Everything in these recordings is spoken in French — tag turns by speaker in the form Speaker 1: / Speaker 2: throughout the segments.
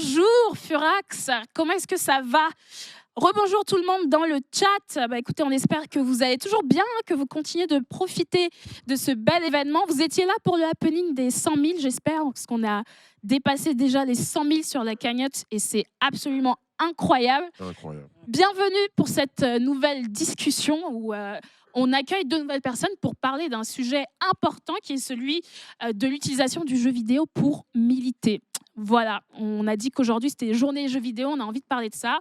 Speaker 1: Bonjour Furax, comment est-ce que ça va? Rebonjour tout le monde dans le chat. Écoutez, on espère que vous allez toujours bien, que vous continuez de profiter de ce bel événement. Vous étiez là pour le happening des 100 000, j'espère, parce qu'on a dépassé déjà les 100 000 sur la cagnotte et c'est absolument incroyable. Bienvenue pour cette nouvelle discussion où on accueille deux nouvelles personnes pour parler d'un sujet important qui est celui de l'utilisation du jeu vidéo pour militer. Voilà, on a dit qu'aujourd'hui c'était journée jeux vidéo, on a envie de parler de ça.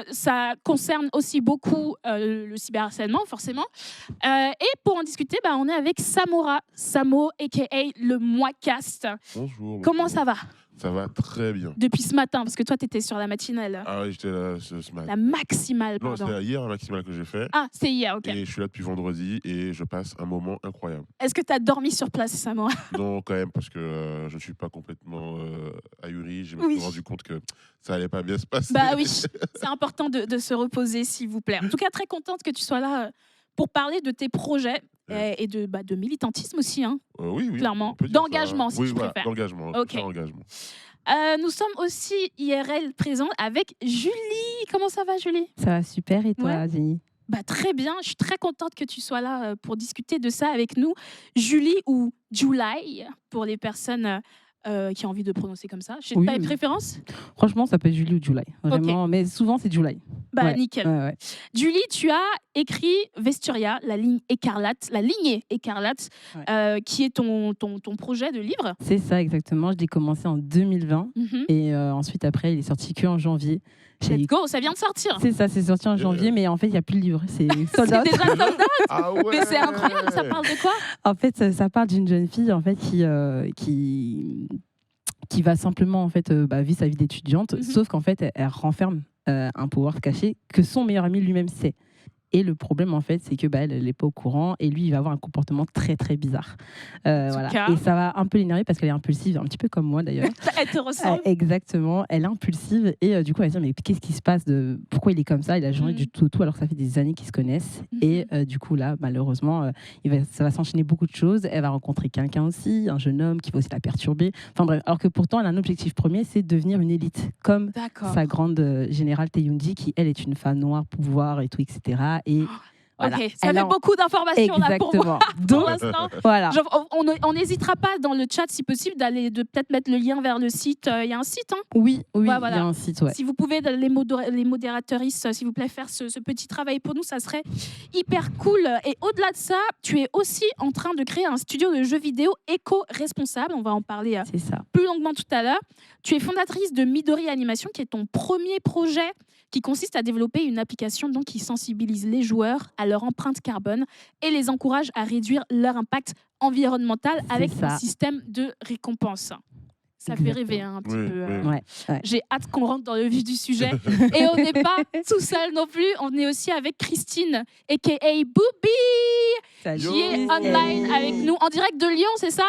Speaker 1: Ça concerne aussi beaucoup le cyberharcèlement, forcément. Et pour en discuter, on est avec Samora, Samo, a.k.a. le Moicast.
Speaker 2: Bonjour.
Speaker 1: Comment ça va?
Speaker 2: Ça va très bien.
Speaker 1: Depuis ce matin, parce que toi, tu étais sur la matinale.
Speaker 2: Ah oui, j'étais là ce matin.
Speaker 1: La maximale,
Speaker 2: Non,
Speaker 1: pardon.
Speaker 2: c'était hier la maximale que j'ai fait.
Speaker 1: Ah, c'est hier, ok.
Speaker 2: Et je suis là depuis vendredi et je passe un moment incroyable.
Speaker 1: Est-ce que tu as dormi sur place, Samora?
Speaker 2: Non, quand même, parce que je ne suis pas complètement ahuri. Je me suis rendu compte que ça allait pas bien se passer.
Speaker 1: Bah oui, c'est important de se reposer, s'il vous plaît. En tout cas, très contente que tu sois là pour parler de tes projets. Et de militantisme aussi, hein,
Speaker 2: oui,
Speaker 1: clairement. D'engagement, si tu préfères.
Speaker 2: D'engagement.
Speaker 1: Ok.
Speaker 2: Engagement.
Speaker 1: Nous sommes aussi IRL présents avec Julie. Comment ça va, Julie?
Speaker 3: Ça va super, et toi, Jenny?
Speaker 1: Très bien, je suis très contente que tu sois là pour discuter de ça avec nous. Julie ou July, pour les personnes qui ont envie de prononcer comme ça. Je n'ai pas une préférence?
Speaker 3: Franchement, ça peut être Julie ou July, vraiment, mais souvent c'est July.
Speaker 1: Nickel. Julie, tu as écrit Vesturia, la lignée écarlate, qui est ton projet de livre.
Speaker 3: C'est ça, exactement. Je l'ai commencé en 2020 et ensuite, après, il est sorti qu'en janvier.
Speaker 1: Let's go, ça vient de sortir.
Speaker 3: C'est ça, c'est sorti en janvier, mais en fait, il n'y a plus le livre. C'est sold out.
Speaker 1: C'est déjà sold out.
Speaker 2: Ah ouais.
Speaker 1: Mais c'est incroyable, ça parle de quoi?
Speaker 3: En fait, ça parle d'une jeune fille en fait, qui va simplement en fait, vivre sa vie d'étudiante, sauf qu'en fait, elle renferme un pouvoir caché que son meilleur ami lui-même sait. Et le problème, en fait, c'est que elle n'est pas au courant et lui, il va avoir un comportement très, très bizarre. Voilà. Et ça va un peu l'énerver parce qu'elle est impulsive, un petit peu comme moi d'ailleurs.
Speaker 1: Elle te ressemble.
Speaker 3: Exactement. Elle est impulsive et du coup, elle va dire mais qu'est-ce qui se passe pourquoi il est comme ça? Il a jamais du tout alors que ça fait des années qu'ils se connaissent. Et du coup, là, malheureusement, ça va s'enchaîner beaucoup de choses. Elle va rencontrer quelqu'un aussi, un jeune homme qui va aussi la perturber. Enfin bref, alors que pourtant, elle a un objectif premier, c'est de devenir une élite, comme sa grande générale Taeyundi, qui, elle, est une femme noire, pouvoir et tout, etc. Et voilà.
Speaker 1: Ok, ça fait beaucoup d'informations là pour moi.
Speaker 3: Donc,
Speaker 1: l'instant.
Speaker 3: Voilà.
Speaker 1: On n'hésitera pas dans le chat, si possible, de peut-être mettre le lien vers le site. Il y a un site, hein?
Speaker 3: Oui,
Speaker 1: voilà.
Speaker 3: Il y a un site. Ouais.
Speaker 1: Si vous pouvez, les modératrices, s'il vous plaît, faire ce petit travail pour nous, ça serait hyper cool. Et au-delà de ça, tu es aussi en train de créer un studio de jeux vidéo éco-responsable. On va en parler plus longuement tout à l'heure. Tu es fondatrice de Midori Animation, qui est ton premier projet qui consiste à développer une application qui sensibilise les joueurs à leur empreinte carbone et les encourage à réduire leur impact environnemental avec un système de récompense. Ça fait rêver un petit peu. J'ai hâte qu'on rentre dans le vif du sujet. Et on n'est pas tout seul non plus. On est aussi avec Christine, a.k.a. Booby, qui est online avec nous, en direct de Lyon, c'est ça?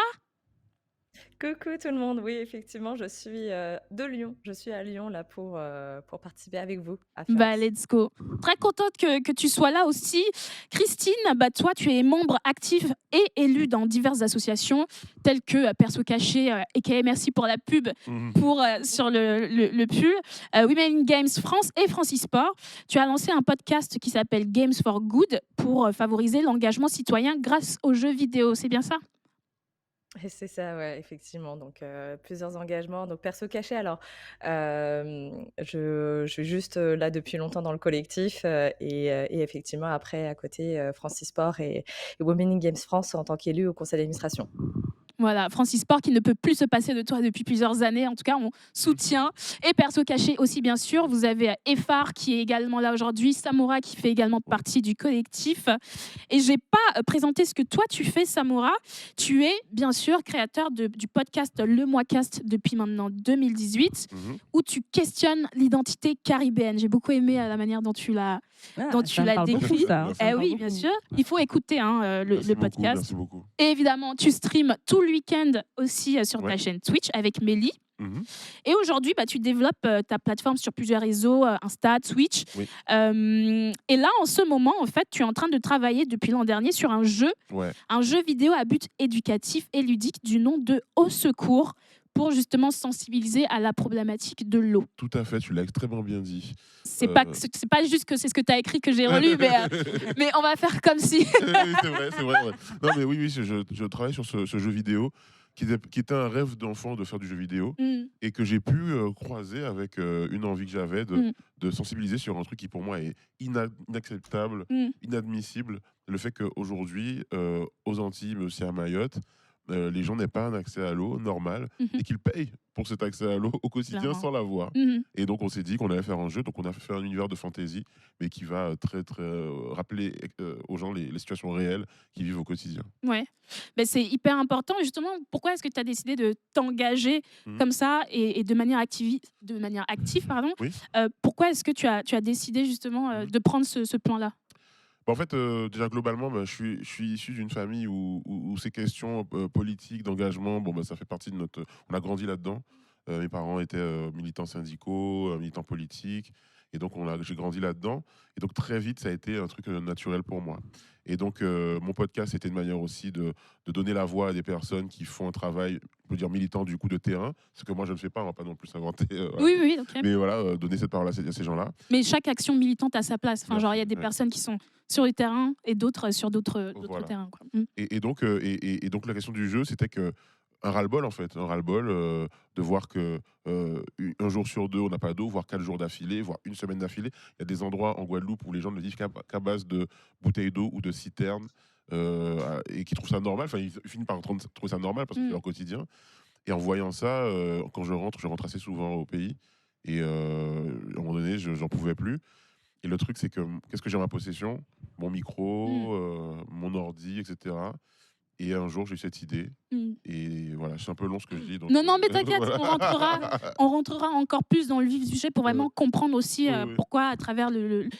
Speaker 4: Coucou tout le monde, oui effectivement je suis de Lyon, je suis à Lyon là pour participer avec vous.
Speaker 1: Let's go. Très contente que tu sois là aussi. Christine, toi tu es membre active et élue dans diverses associations telles que Perso Caché, a.k.a. merci pour la pub sur le pull, Women in Games France et Francisport. Tu as lancé un podcast qui s'appelle Games for Good pour favoriser l'engagement citoyen grâce aux jeux vidéo, c'est bien ça?
Speaker 4: C'est ça, ouais, effectivement. Donc, plusieurs engagements. Donc, Perso Caché, alors, je suis juste là depuis longtemps dans le collectif et effectivement, après, à côté, Francisport et Women in Games France en tant qu'élue au conseil d'administration.
Speaker 1: Voilà, Francisport qui ne peut plus se passer de toi depuis plusieurs années. En tout cas, on soutient. Et Perso Caché aussi, bien sûr. Vous avez Effar qui est également là aujourd'hui. Samora qui fait également partie du collectif. Et je n'ai pas présenté ce que toi tu fais, Samora. Tu es, bien sûr, créateur du podcast Le Moicast depuis maintenant 2018, où tu questionnes l'identité caribéenne. J'ai beaucoup aimé la manière dont tu l'as décrit. Oui, bien sûr. Il faut écouter le podcast.
Speaker 2: Merci beaucoup.
Speaker 1: Et évidemment, tu streams tout le week-end aussi sur ta chaîne Twitch avec Mélie. Et aujourd'hui, tu développes ta plateforme sur plusieurs réseaux, Insta, Twitch. Et là, en ce moment, en fait, tu es en train de travailler depuis l'an dernier sur un jeu vidéo à but éducatif et ludique du nom de Au Secours pour justement sensibiliser à la problématique de l'eau.
Speaker 2: Tout à fait, tu l'as extrêmement bien dit.
Speaker 1: C'est pas juste que c'est ce que tu as écrit que j'ai relu, mais on va faire comme si.
Speaker 2: Oui, c'est vrai, c'est vrai. Ouais. Non, mais oui, je travaille sur ce jeu vidéo qui était un rêve d'enfant de faire du jeu vidéo
Speaker 1: Mm,
Speaker 2: et que j'ai pu croiser avec une envie que j'avais
Speaker 1: mm,
Speaker 2: de sensibiliser sur un truc qui pour moi est inacceptable,
Speaker 1: mm.
Speaker 2: inadmissible. Le fait qu'aujourd'hui, aux Antilles, mais aussi à Mayotte, les gens n'aient pas un accès à l'eau normal
Speaker 1: Mhm.
Speaker 2: et qu'ils payent pour cet accès à l'eau au quotidien
Speaker 1: Clairement.
Speaker 2: sans l'avoir.
Speaker 1: Mhm.
Speaker 2: Et donc on s'est dit qu'on allait faire un jeu, donc on a fait un univers de fantasy, mais qui va rappeler aux gens les situations réelles qu'ils vivent au quotidien.
Speaker 1: Ouais, ben, c'est hyper important. Et justement, pourquoi est-ce que tu as décidé de t'engager
Speaker 2: Mhm.
Speaker 1: comme ça et de manière active, pardon.
Speaker 2: Oui.
Speaker 1: Pourquoi est-ce que tu as décidé justement
Speaker 2: Mhm.
Speaker 1: de prendre ce plan-là?
Speaker 2: Bah, en fait, déjà globalement, bah, je suis issu d'une famille où ces questions politiques, d'engagement, bon, bah, ça fait partie de notre. On a grandi là-dedans. Mes parents étaient militants syndicaux, militants politiques, et donc j'ai grandi là-dedans. Et donc très vite, ça a été un truc naturel pour moi. Et donc mon podcast, c'était une manière aussi de donner la voix à des personnes qui font un travail, on peut dire militant du coup de terrain, ce que moi je ne fais pas, on va pas non plus s'inventer. Voilà.
Speaker 1: Oui, oui, ok.
Speaker 2: Mais voilà, donner cette parole à ces gens-là.
Speaker 1: Mais chaque action militante a sa place. Enfin,
Speaker 2: Bien
Speaker 1: genre, il y a
Speaker 2: sûr,
Speaker 1: des
Speaker 2: ouais.
Speaker 1: personnes qui sont sur le terrain et d'autres sur d'autres
Speaker 2: Voilà.
Speaker 1: terrains, quoi. Mm.
Speaker 2: Et donc la question du jeu, c'était que un ras-le-bol en fait, un ras-le-bol de voir que un jour sur deux on n'a pas d'eau, voire 4 jours d'affilée, voire une semaine d'affilée. Il y a des endroits en Guadeloupe où les gens ne vivent qu'à base de bouteilles d'eau ou de citernes et qui trouvent ça normal. Enfin, ils finissent par trouver ça normal parce que c'est leur quotidien. Et en voyant ça, quand je rentre assez souvent au pays. Et à un moment donné, j'en pouvais plus. Et le truc, c'est que qu'est-ce que j'ai en ma possession? Mon micro, mon ordi, etc. Et un jour, j'ai eu cette idée.
Speaker 1: Mm.
Speaker 2: Et voilà, c'est un peu long ce que je dis. Donc,
Speaker 1: Non, mais t'inquiète,
Speaker 2: voilà.
Speaker 1: on rentrera encore plus dans le vif du sujet pour vraiment comprendre aussi
Speaker 2: Oui.
Speaker 1: pourquoi, à travers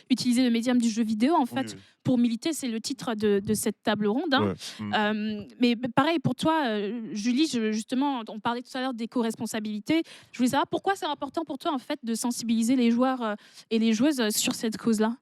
Speaker 1: utiliser le médium du jeu vidéo, en fait,
Speaker 2: Oui.
Speaker 1: pour militer, c'est le titre de cette table ronde. Hein.
Speaker 2: Ouais.
Speaker 1: Mais pareil pour toi, Julie, justement, on parlait tout à l'heure d'éco-responsabilité. Je voulais savoir pourquoi c'est important pour toi, en fait, de sensibiliser les joueurs et les joueuses sur cette cause-là.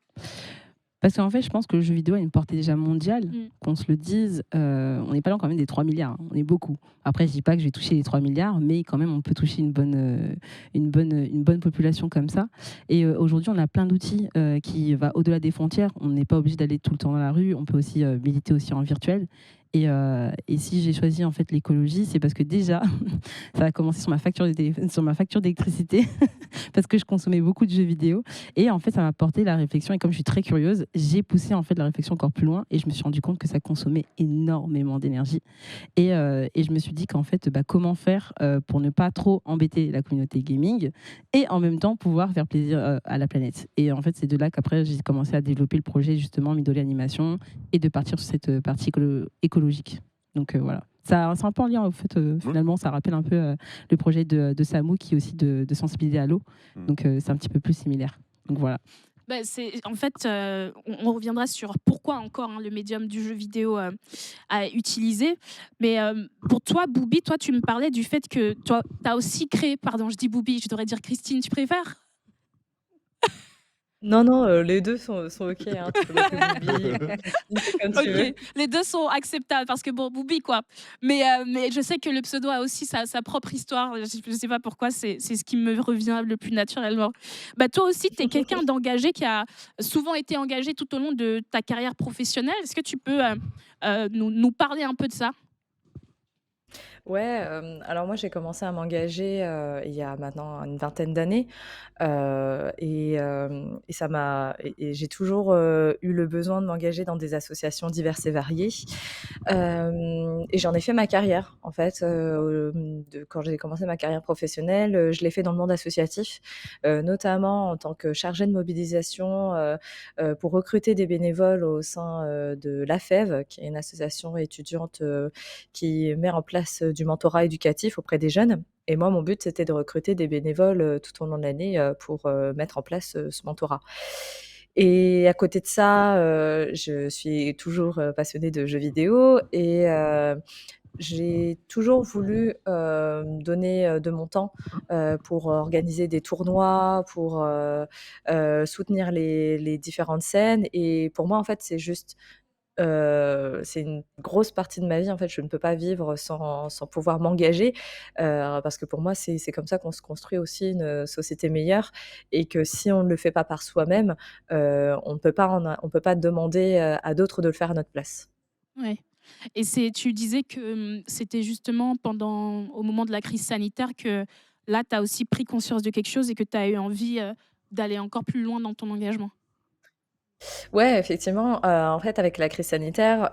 Speaker 3: Parce qu'en fait, je pense que le jeu vidéo a une portée déjà mondiale,
Speaker 1: Mm.
Speaker 3: qu'on se le dise. On n'est pas loin quand même des 3 milliards, hein. On est beaucoup. Après, je dis pas que je vais toucher les 3 milliards, mais quand même, on peut toucher une bonne population comme ça. Et aujourd'hui, on a plein d'outils qui vont au-delà des frontières. On n'est pas obligé d'aller tout le temps dans la rue. On peut aussi militer aussi en virtuel. Et si j'ai choisi en fait l'écologie, c'est parce que déjà, ça a commencé sur ma facture d'électricité, parce que je consommais beaucoup de jeux vidéo. Et en fait, ça m'a porté la réflexion. Et comme je suis très curieuse, j'ai poussé en fait la réflexion encore plus loin. Et je me suis rendu compte que ça consommait énormément d'énergie. Et je me suis dit qu'en fait, comment faire pour ne pas trop embêter la communauté gaming et en même temps pouvoir faire plaisir à la planète. Et en fait, c'est de là qu'après, j'ai commencé à développer le projet justement Midori Animation et de partir sur cette partie écologique. Donc voilà. C'est un peu en lien, en fait, finalement, ça rappelle un peu le projet de Samu qui est aussi de sensibiliser à l'eau. Donc c'est un petit peu plus similaire. Donc voilà.
Speaker 1: Bah, en fait, on reviendra sur pourquoi encore le médium du jeu vidéo à utiliser. Mais pour toi, Boubi, toi, tu me parlais du fait que tu as aussi créé, pardon, je dis Boubi, je devrais dire Christine, tu préfères?
Speaker 4: Non, les 2 sont OK, hein, tu peux m'appeler Boubi, Christine, c'est comme tu veux.
Speaker 1: Ok, les deux sont acceptables parce que bon, Boubi quoi. Mais je sais que le pseudo a aussi sa propre histoire. Je sais pas pourquoi, c'est ce qui me revient le plus naturellement. Bah, toi aussi, tu es quelqu'un d'engagé qui a souvent été engagé tout au long de ta carrière professionnelle. Est-ce que tu peux nous parler un peu de ça?
Speaker 4: Ouais, alors moi j'ai commencé à m'engager, il y a maintenant une vingtaine d'années, et ça m'a et j'ai toujours, eu le besoin de m'engager dans des associations diverses et variées. Et j'en ai fait ma carrière en fait, quand j'ai commencé ma carrière professionnelle, je l'ai fait dans le monde associatif, notamment en tant que chargée de mobilisation, pour recruter des bénévoles au sein, de l'AFEV, qui est une association étudiante, qui met en place du mentorat éducatif auprès des jeunes. Et moi, mon but, c'était de recruter des bénévoles tout au long de l'année pour mettre en place ce mentorat. Et à côté de ça, je suis toujours passionnée de jeux vidéo et j'ai toujours voulu donner de mon temps pour organiser des tournois, pour soutenir les différentes scènes. Et pour moi, en fait, c'est juste c'est une grosse partie de ma vie. En fait, je ne peux pas vivre sans pouvoir m'engager, parce que pour moi, c'est comme ça qu'on se construit aussi une société meilleure et que si on ne le fait pas par soi-même, on peut pas demander, à d'autres de le faire à notre place.
Speaker 1: Ouais. Et tu disais que c'était justement au moment de la crise sanitaire que là, tu as aussi pris conscience de quelque chose et que tu as eu envie d'aller encore plus loin dans ton engagement.
Speaker 4: Ouais, effectivement, en fait, avec la crise sanitaire,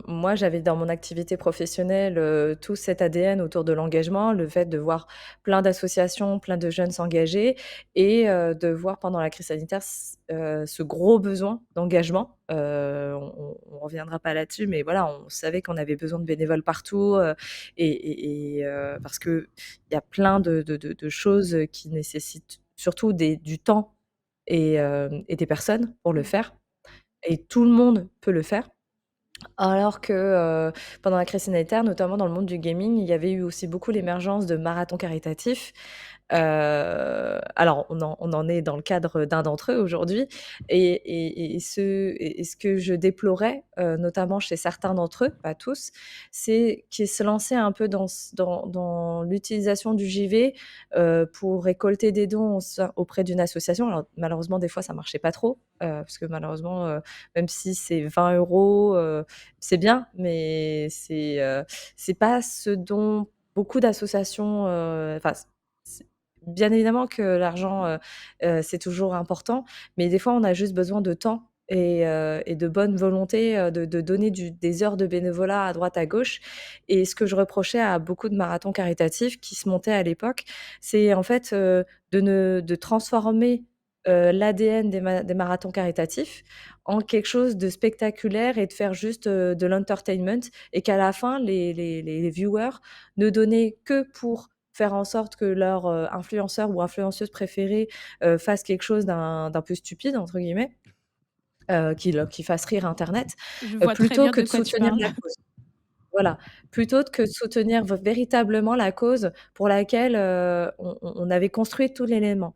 Speaker 4: moi, j'avais dans mon activité professionnelle, tout cet ADN autour de l'engagement, le fait de voir plein d'associations, plein de jeunes s'engager et de voir pendant la crise sanitaire ce gros besoin d'engagement. On reviendra pas là-dessus, mais voilà, on savait qu'on avait besoin de bénévoles partout, parce qu'il y a plein de choses qui nécessitent surtout du temps et des personnes pour le
Speaker 1: Mm.
Speaker 4: faire et tout le monde peut le faire. Alors que, pendant la crise sanitaire, notamment dans le monde du gaming, il y avait eu aussi beaucoup l'émergence de marathons caritatifs. Alors on en est dans le cadre d'un d'entre eux aujourd'hui et ce que je déplorais, notamment chez certains d'entre eux, pas tous, c'est qu'ils se lançaient un peu dans l'utilisation du JV, pour récolter des dons auprès d'une association. Alors malheureusement, des fois, ça marchait pas trop, parce que malheureusement, même si c'est 20 €, c'est bien, mais c'est pas ce dont beaucoup d'associations, enfin, c bien évidemment que l'argent, c'est toujours important, mais des fois, on a juste besoin de temps et de bonne volonté, de donner des heures de bénévolat à droite, à gauche et ce que je reprochais à beaucoup de marathons caritatifs qui se montaient à l'époque, c'est en fait, de transformer, l'ADN des marathons caritatifs en quelque chose de spectaculaire et de faire juste, de l'entertainment et qu'à la fin les viewers ne donnaient que pour faire en sorte que leur, influenceur ou influenceuse préférée, fasse quelque chose d'un peu «stupide» entre guillemets, qui fasse rire internet,
Speaker 1: Je vois très
Speaker 4: plutôt
Speaker 1: bien
Speaker 4: que
Speaker 1: de
Speaker 4: de
Speaker 1: quoi tu
Speaker 4: soutenir
Speaker 1: parles.
Speaker 4: la cause. Voilà, plutôt que de soutenir véritablement la cause pour laquelle, on avait construit tout l'élément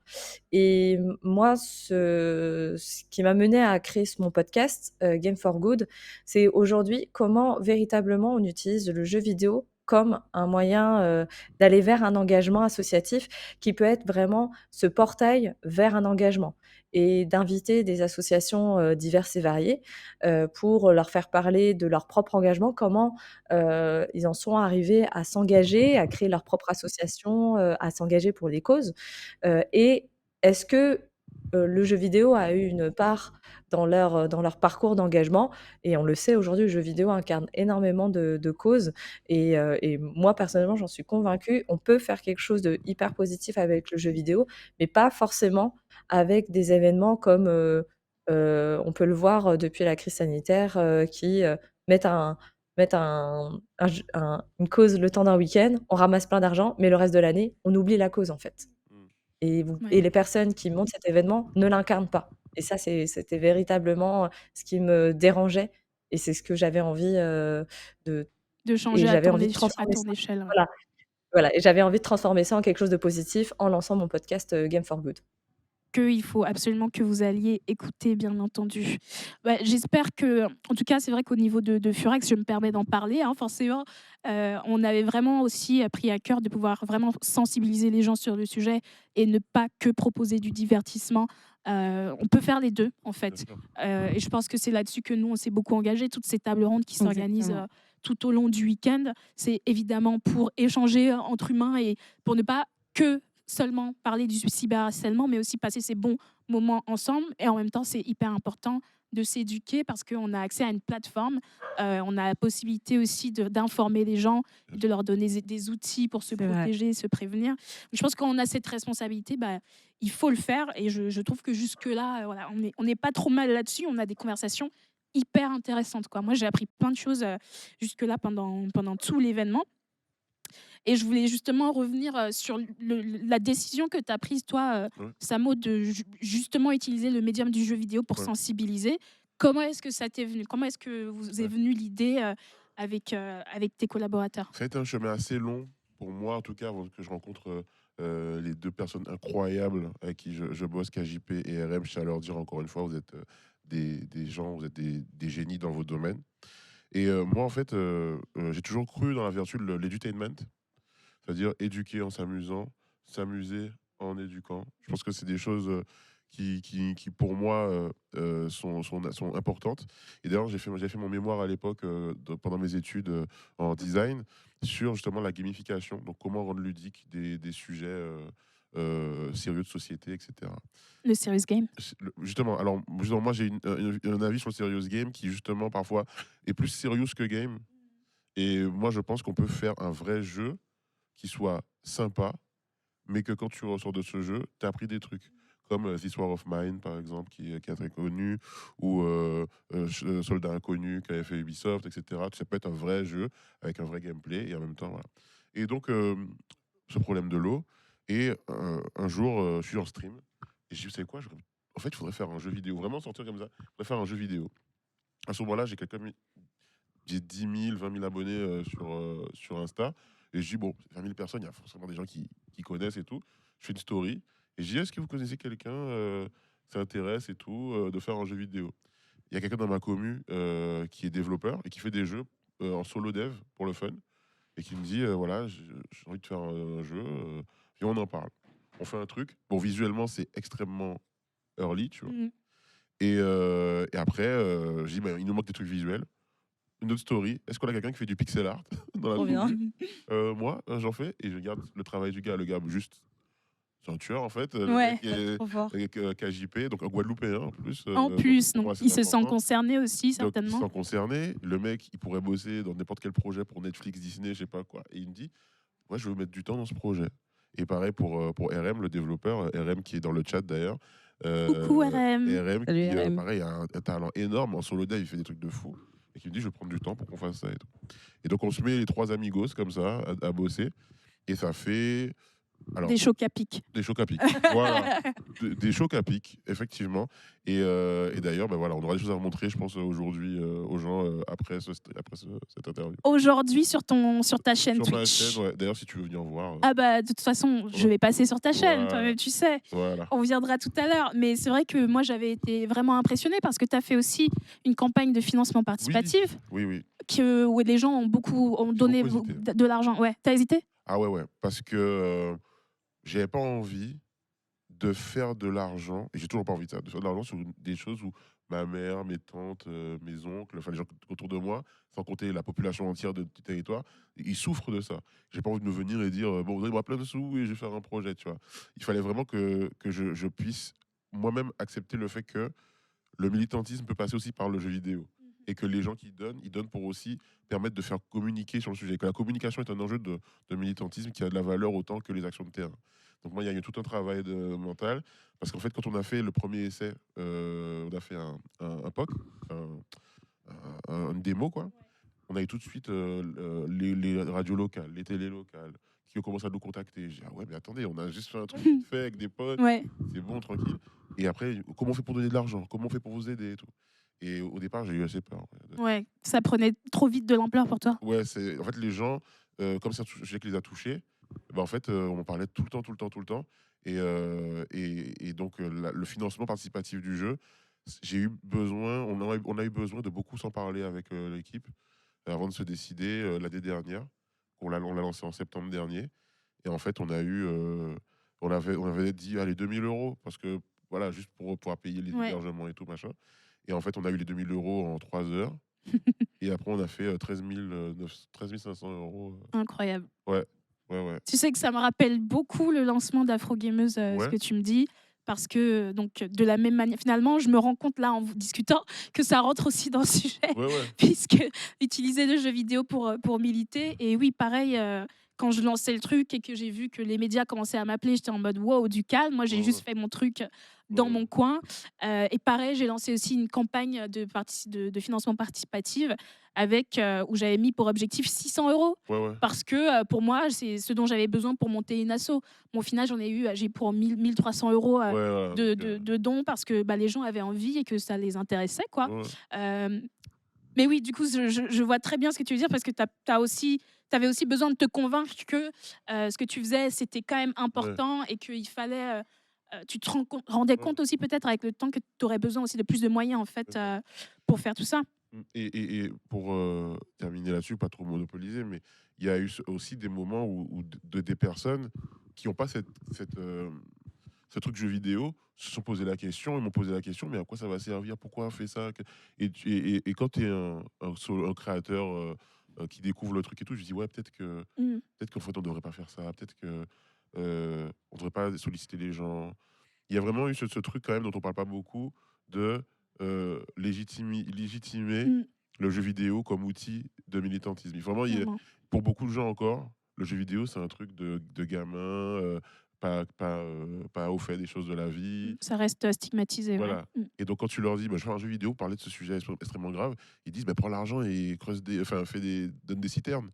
Speaker 4: et moi ce qui m'a menée à créer mon podcast, Game for Good, c'est aujourd'hui comment véritablement on utilise le jeu vidéo comme un moyen, d'aller vers un engagement associatif qui peut être vraiment ce portail vers un engagement et d'inviter des associations, diverses et variées, pour leur faire parler de leur propre engagement, comment ils en sont arrivés à s'engager, à créer leur propre association, à s'engager pour les causes. Et est-ce que, le jeu vidéo a eu une part dans leur parcours d'engagement? Et on le sait aujourd'hui, le jeu vidéo incarne énormément de causes et moi personnellement, j'en suis convaincue, on peut faire quelque chose de hyper positif avec le jeu vidéo, mais pas forcément avec des événements comme, on peut le voir, depuis la crise sanitaire, qui, mettent un mettre une cause le temps d'un week-end, on ramasse plein d'argent, mais le reste de l'année, on oublie la cause, en fait
Speaker 2: Mm.
Speaker 1: Ouais.
Speaker 4: et les personnes qui montent cet événement ne l'incarnent pas et ça, c'était véritablement, ce qui me dérangeait et c'est ce que j'avais envie, de
Speaker 1: De
Speaker 4: et
Speaker 1: changer
Speaker 4: j'avais envie de
Speaker 1: à
Speaker 4: transformer
Speaker 1: ton
Speaker 4: ça.
Speaker 1: échelle. Ouais.
Speaker 4: Voilà, voilà et j'avais envie de transformer ça en quelque chose de positif en lançant mon podcast, Game for Good.
Speaker 1: Qu'il faut absolument que vous alliez écouter, bien entendu. Bah, j'espère que, en tout cas, c'est vrai qu'au niveau de Furax, je me permets d'en parler, hein, forcément. On avait vraiment aussi pris à cœur de pouvoir vraiment sensibiliser les gens sur le sujet et ne pas que proposer du divertissement. On peut faire les deux, en
Speaker 2: Bien
Speaker 1: fait.
Speaker 2: sûr.
Speaker 1: Et je pense que c'est là-dessus que nous, on s'est beaucoup engagés. Toutes ces tables rondes qui s'organisent
Speaker 3: Exactement.
Speaker 1: tout au long du week-end, c'est évidemment pour échanger entre humains et pour ne pas que seulement parler du cyberharcèlement, mais aussi passer ces bons moments ensemble. Et en même temps, c'est hyper important de s'éduquer parce qu'on a accès à une plateforme. On a la possibilité aussi d'informer les gens, de leur donner des outils pour se
Speaker 3: C'est vrai.
Speaker 1: protéger, se prévenir. Donc, je pense qu'on a cette responsabilité, bah, il faut le faire. Et je trouve que jusque-là, voilà, on n'est pas trop mal là-dessus. On a des conversations hyper intéressantes, quoi. Moi, j'ai appris plein de choses jusque-là pendant tout l'événement. Et je voulais justement revenir sur la décision que tu as prise, toi,
Speaker 2: Ouais.
Speaker 1: Samo, de justement utiliser le médium du jeu vidéo pour
Speaker 2: Ouais.
Speaker 1: sensibiliser. Comment est-ce que ça t'est venu? Comment est-ce que vous est
Speaker 2: Ouais.
Speaker 1: venue l'idée avec tes collaborateurs?
Speaker 2: Ça a été un chemin assez long pour moi, en tout cas, avant que je rencontre les deux personnes incroyables avec qui je bosse, KJP et RM. Je tiens à leur dire encore une fois, vous êtes des gens, vous êtes des génies dans vos domaines. Et moi, en fait, j'ai toujours cru dans la vertu de l'edutainment, c'est-à-dire éduquer en s'amusant, s'amuser en éduquant. Je pense que c'est des choses qui pour moi, sont importantes. Et d'ailleurs, j'ai fait mon mémoire à l'époque, pendant mes études en design, sur justement la gamification, donc comment rendre ludique des sujets sérieux de société, etc.
Speaker 1: Le serious game.
Speaker 2: Justement, alors justement, moi j'ai un avis sur le serious game qui justement parfois est plus serious que game. Et moi je pense qu'on peut faire un vrai jeu qui soit sympa, mais que quand tu ressors de ce jeu, tu as appris des trucs. Comme This War of Mine, par exemple, qui est très connu, ou Soldat Inconnu, qu'avait fait Ubisoft, etc. Ça peut être un vrai jeu, avec un vrai gameplay, et en même temps, voilà. Et donc, ce problème de l'eau, et un jour, je suis en stream, et je dis, vous savez quoi, en fait, il faudrait faire un jeu vidéo, vraiment sortir comme ça, il faudrait faire un jeu vidéo. À ce moment-là, j'ai 10 000, 20 000 abonnés sur Insta. Et je dis, bon, 20 000 personnes, il y a forcément des gens qui connaissent et tout. Je fais une story. Et je dis, est-ce que vous connaissez quelqu'un qui s'intéresse et tout, de faire un jeu vidéo? Il y a quelqu'un dans ma commu qui est développeur et qui fait des jeux en solo dev pour le fun. Et qui me dit, voilà, j'ai envie de faire un jeu. Et on en parle. On fait un truc. Bon, visuellement, c'est extrêmement early, tu vois. Et après, je dis, bah, il nous manque des trucs visuels. Une autre story. Est-ce qu'on a quelqu'un qui fait du pixel art dans la
Speaker 3: Trop bien.
Speaker 2: commu? Moi, j'en fais et je regarde le travail du gars. Le gars, juste, c'est un tueur en fait. Le
Speaker 1: Ouais.
Speaker 2: mec est
Speaker 3: Trop fort.
Speaker 2: avec KJP, donc un Guadeloupéen en plus.
Speaker 1: En plus,
Speaker 2: pour
Speaker 1: donc
Speaker 2: moi, c'est
Speaker 1: il se sent
Speaker 2: important.
Speaker 1: concerné aussi,
Speaker 2: Donc, il se
Speaker 1: certainement.
Speaker 2: sent concerné. Le mec, il pourrait bosser dans n'importe quel projet pour Netflix, Disney, je sais pas quoi. Et il me dit, ouais, je veux mettre du temps dans ce projet. Et pareil pour RM, le développeur, RM qui est dans le chat d'ailleurs.
Speaker 1: Coucou, RM.
Speaker 2: RM
Speaker 3: Salut,
Speaker 2: qui,
Speaker 3: RM.
Speaker 2: pareil, a un talent énorme. En solo dev, il fait des trucs de fou. Et qui me dit, je vais prendre du temps pour qu'on fasse ça et tout. Et donc, on se met les trois amigos comme ça à bosser. Et ça fait. Alors,
Speaker 1: Des chocs à pic.
Speaker 2: des chocs à pic. Voilà. Des chocs à pic, effectivement. Et d'ailleurs, ben voilà, on aura des choses à montrer, je pense, aujourd'hui aux gens après cette interview.
Speaker 1: Aujourd'hui, sur ta chaîne
Speaker 2: Sur ma
Speaker 1: Twitch.
Speaker 2: chaîne, ouais. D'ailleurs, si tu veux venir voir.
Speaker 1: Ah bah, de toute façon, je vais passer sur ta chaîne,
Speaker 2: Voilà.
Speaker 1: toi-même, tu sais.
Speaker 2: Voilà.
Speaker 1: On viendra tout à l'heure. Mais c'est vrai que moi, j'avais été vraiment impressionnée parce que tu as fait aussi une campagne de financement participatif
Speaker 2: Oui.
Speaker 1: où les gens ont donné
Speaker 2: beaucoup hésité.
Speaker 1: de l'argent. Ouais, t'as hésité?
Speaker 2: Ah ouais. Parce que j'avais pas envie de faire de l'argent, et j'ai toujours pas envie de ça, de faire de l'argent sur des choses où ma mère, mes tantes, mes oncles, enfin les gens autour de moi, sans compter la population entière du territoire, ils souffrent de ça. J'ai pas envie de me venir et dire bon, vous donnez-moi plein de sous et je vais faire un projet, tu vois. Il fallait vraiment que je puisse moi-même accepter le fait que le militantisme peut passer aussi par le jeu vidéo. Et que les gens qui donnent, ils donnent pour aussi permettre de faire communiquer sur le sujet. Que la communication est un enjeu de militantisme qui a de la valeur autant que les actions de terrain. Donc moi, il y a eu tout un travail mental. Parce qu'en fait, quand on a fait le premier essai, on a fait un POC, une démo, quoi. On a eu tout de suite les radios locales, les télés locales, qui ont commencé à nous contacter. J'ai dit, ah ouais, mais attendez, on a juste fait un truc vite fait avec des potes,
Speaker 1: Ouais.
Speaker 2: c'est bon, tranquille. Et après, comment on fait pour donner de l'argent? Comment on fait pour vous aider et tout? Et au départ, j'ai eu assez peur.
Speaker 1: Ouais, ça prenait trop vite de l'ampleur pour toi.
Speaker 2: Ouais, en fait, les gens, comme ça, je sais que les a touchés, bah, en fait, on en parlait tout le temps. Et donc, le financement participatif du jeu, j'ai eu besoin, on a eu besoin de beaucoup s'en parler avec l'équipe avant de se décider l'année dernière. On l'a lancé en septembre dernier. Et en fait, on avait dit, allez, 2 000 € parce que, voilà, juste pour pouvoir payer les hébergements et tout, machin. Et en fait, on a eu les 2 000 € en 3 heures. Et après, on a fait 13 500 €.
Speaker 1: Incroyable.
Speaker 2: Ouais.
Speaker 1: Tu sais que ça me rappelle beaucoup le lancement d'Afro Gameuse, ce que tu me dis. Parce que, donc, de la même manière, finalement, je me rends compte là en vous discutant que ça rentre aussi dans le sujet, puisque utiliser le jeu vidéo pour militer. Et oui, pareil, quand je lançais le truc et que j'ai vu que les médias commençaient à m'appeler, j'étais en mode wow, du calme. Moi, j'ai juste fait mon truc dans mon coin. Et pareil, j'ai lancé aussi une campagne de financement participatif où j'avais mis pour objectif 600 €. Parce que pour moi, c'est ce dont j'avais besoin pour monter une asso. Bon, au final, j'ai pour 1300 € de dons parce que les gens avaient envie et que ça les intéressait, quoi. Mais oui, du coup, je vois très bien ce que tu veux dire parce que t'avais aussi besoin de te convaincre que ce que tu faisais, c'était quand même important et qu'il fallait tu te rendais compte aussi peut-être avec le temps que tu aurais besoin aussi de plus de moyens en fait pour faire tout ça.
Speaker 2: Et pour terminer là-dessus, pas trop monopoliser, mais il y a eu aussi des moments où des personnes qui n'ont pas ce truc jeu vidéo se sont posé la question, ils m'ont posé la question, mais à quoi ça va servir? Pourquoi on fait ça? Et quand tu es un créateur qui découvre le truc et tout, je dis ouais, peut-être qu'en fait on devrait pas faire ça, peut-être que on devrait pas solliciter les gens. Il y a vraiment eu ce truc quand même dont on parle pas beaucoup de légitimer
Speaker 1: Mm,
Speaker 2: le jeu vidéo comme outil de militantisme. Vraiment,
Speaker 1: clairement.
Speaker 2: pour beaucoup de gens encore, le jeu vidéo, c'est un truc de gamin, pas au fait des choses de la vie.
Speaker 1: Ça reste stigmatisé. Ouais.
Speaker 2: Voilà. Et donc, quand tu leur dis, bah, je fais un jeu vidéo, parler de ce sujet extrêmement grave, ils disent, bah, prends l'argent et donne des citernes.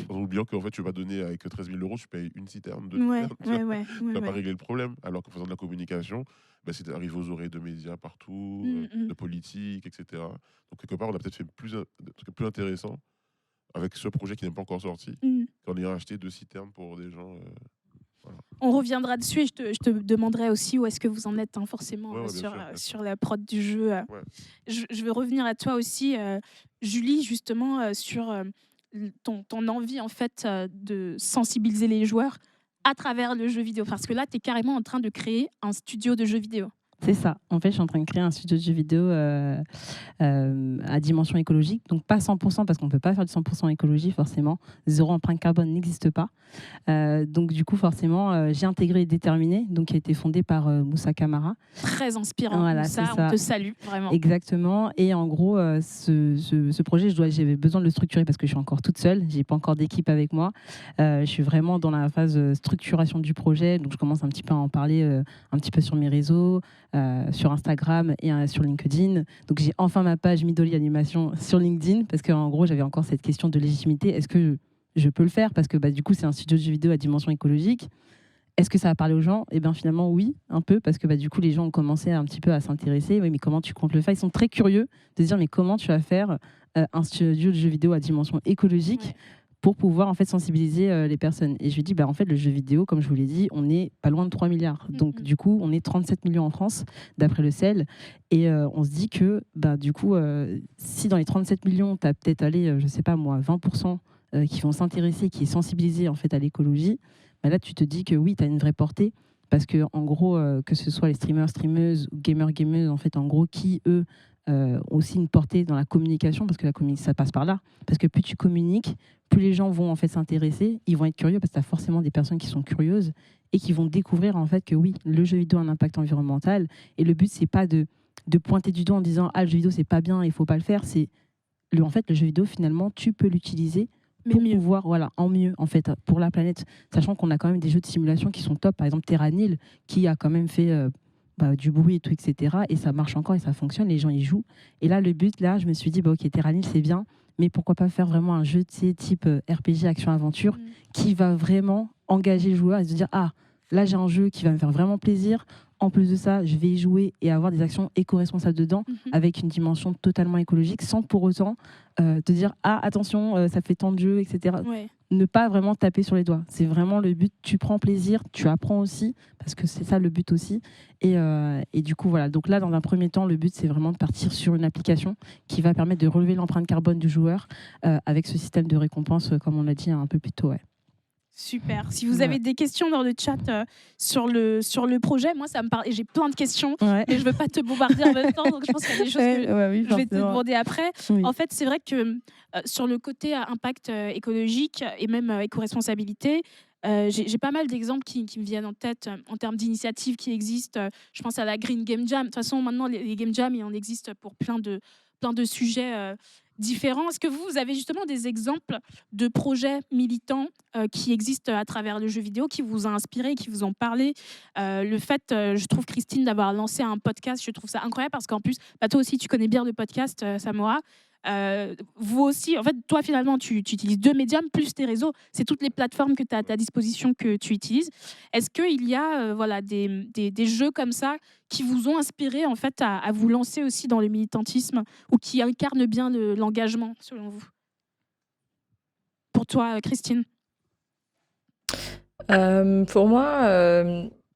Speaker 2: En oubliant qu'en fait, tu vas donner avec 13 000 euros, tu payes une citerne, deux
Speaker 1: Ouais,
Speaker 2: citernes.
Speaker 1: ouais,
Speaker 2: Tu
Speaker 1: ouais,
Speaker 2: vas pas
Speaker 1: ouais.
Speaker 2: régler le problème. Alors qu'en faisant de la communication, bah, c'est arrivé aux oreilles de médias partout, de politiques, etc. Donc, quelque part, on a peut-être fait des trucs plus intéressants avec ce projet qui n'est pas encore sorti qu'en ayant acheté 2 citernes pour des gens. Voilà.
Speaker 1: On reviendra dessus et je te demanderai aussi où est-ce que vous en êtes forcément
Speaker 2: Ouais, bien sûr, bien sûr.
Speaker 1: sur la prod du jeu.
Speaker 2: Ouais.
Speaker 1: Je veux revenir à toi aussi, Julie, justement, sur ton envie en fait de sensibiliser les joueurs à travers le jeu vidéo. Parce que là, tu es carrément en train de créer un studio de jeux vidéo.
Speaker 3: C'est ça. En fait, je suis en train de créer un studio de jeux vidéo à dimension écologique. Donc, pas 100%, parce qu'on ne peut pas faire du 100% écologie, forcément. Zéro empreinte carbone n'existe pas. Donc, du coup, forcément, j'ai intégré Déterminé, donc, qui a été fondé par Moussa Camara.
Speaker 1: Très inspirant.
Speaker 3: Voilà,
Speaker 1: ça,
Speaker 3: c'est ça.
Speaker 1: On te salue, vraiment.
Speaker 3: Exactement. Et en gros, ce projet, j'avais besoin de le structurer parce que je suis encore toute seule. Je n'ai pas encore d'équipe avec moi. Je suis vraiment dans la phase de structuration du projet. Donc, je commence un petit peu à en parler un petit peu sur mes réseaux, sur Instagram et sur LinkedIn. Donc, j'ai enfin ma page Midoli Animation sur LinkedIn parce qu'en gros, j'avais encore cette question de légitimité. Est-ce que je peux le faire? Parce que du coup, c'est un studio de jeux vidéo à dimension écologique. Est-ce que ça va parler aux gens? Eh bien, finalement, oui, un peu, parce que du coup, les gens ont commencé un petit peu à s'intéresser. Oui, mais comment tu comptes le faire? Ils sont très curieux de se dire, mais comment tu vas faire un studio de jeux vidéo à dimension écologique pour pouvoir en fait sensibiliser les personnes? Et je lui dis, en fait, le jeu vidéo, comme je vous l'ai dit, on est pas loin de 3 milliards. Donc, du coup, on est 37 millions en France, d'après le CEL. Et on se dit que, du coup, si dans les 37 millions, tu as peut-être, je sais pas moi, 20% qui vont s'intéresser, qui est sensibilisé en fait à l'écologie, là, tu te dis que oui, tu as une vraie portée. Parce que, en gros, que ce soit les streamers, streameuses, ou gamers, en fait, en gros, qui, eux, ont aussi une portée dans la communication, parce que la communication, ça passe par là. Parce que plus tu communiques, plus les gens vont en fait s'intéresser, ils vont être curieux, parce que tu as forcément des personnes qui sont curieuses et qui vont découvrir en fait que oui, le jeu vidéo a un impact environnemental. Et le but, c'est pas de pointer du doigt en disant « Ah, le jeu vidéo, c'est pas bien, il faut pas le faire ». C'est en fait, le jeu vidéo, finalement, tu peux l'utiliser pour pouvoir, en mieux, en fait, pour la planète. Sachant qu'on a quand même des jeux de simulation qui sont top. Par exemple, Terranil, qui a quand même fait du bruit et tout, etc. Et ça marche encore et ça fonctionne, les gens y jouent. Et là, le but, je me suis dit, ok, Terranil, c'est bien, mais pourquoi pas faire vraiment un jeu type RPG, action-aventure, qui va vraiment engager le joueur et se dire, ah, là, j'ai un jeu qui va me faire vraiment plaisir. En plus de ça, je vais y jouer et avoir des actions éco-responsables dedans, avec une dimension totalement écologique, sans pour autant te dire « Ah, attention, ça fait tant de jeux, etc. » Ne pas vraiment taper sur les doigts. C'est vraiment le but. Tu prends plaisir, tu apprends aussi, parce que c'est ça le but aussi. Et du coup, voilà. Donc là, dans un premier temps, le but, c'est vraiment de partir sur une application qui va permettre de relever l'empreinte carbone du joueur avec ce système de récompense, comme on l'a dit un peu plus tôt. Ouais.
Speaker 1: Super. Si vous avez des questions dans le chat sur le projet, moi, ça me parle. Et j'ai plein de questions, mais je ne veux pas te bombarder en même temps. Donc, je pense qu'il y a des choses que je vais te demander après. Oui. En fait, c'est vrai que sur le côté impact écologique et même éco-responsabilité, j'ai pas mal d'exemples qui me viennent en tête en termes d'initiatives qui existent. Je pense à la Green Game Jam. De toute façon, maintenant, les Game Jam, il en existe pour plein de sujets différents. Est-ce que vous avez justement des exemples de projets militants qui existent à travers le jeu vidéo, qui vous a inspiré, qui vous ont parlé? Le fait, je trouve, Christine, d'avoir lancé un podcast, je trouve ça incroyable parce qu'en plus, toi aussi, tu connais bien le podcast, Samora. Vous aussi, en fait, toi finalement, tu utilises 2 médiums plus tes réseaux. C'est toutes les plateformes que tu as à ta disposition que tu utilises. Est-ce qu'il y a des jeux comme ça qui vous ont inspiré en fait à vous lancer aussi dans le militantisme ou qui incarnent bien l'engagement selon vous? Pour toi, Christine?
Speaker 4: Pour moi,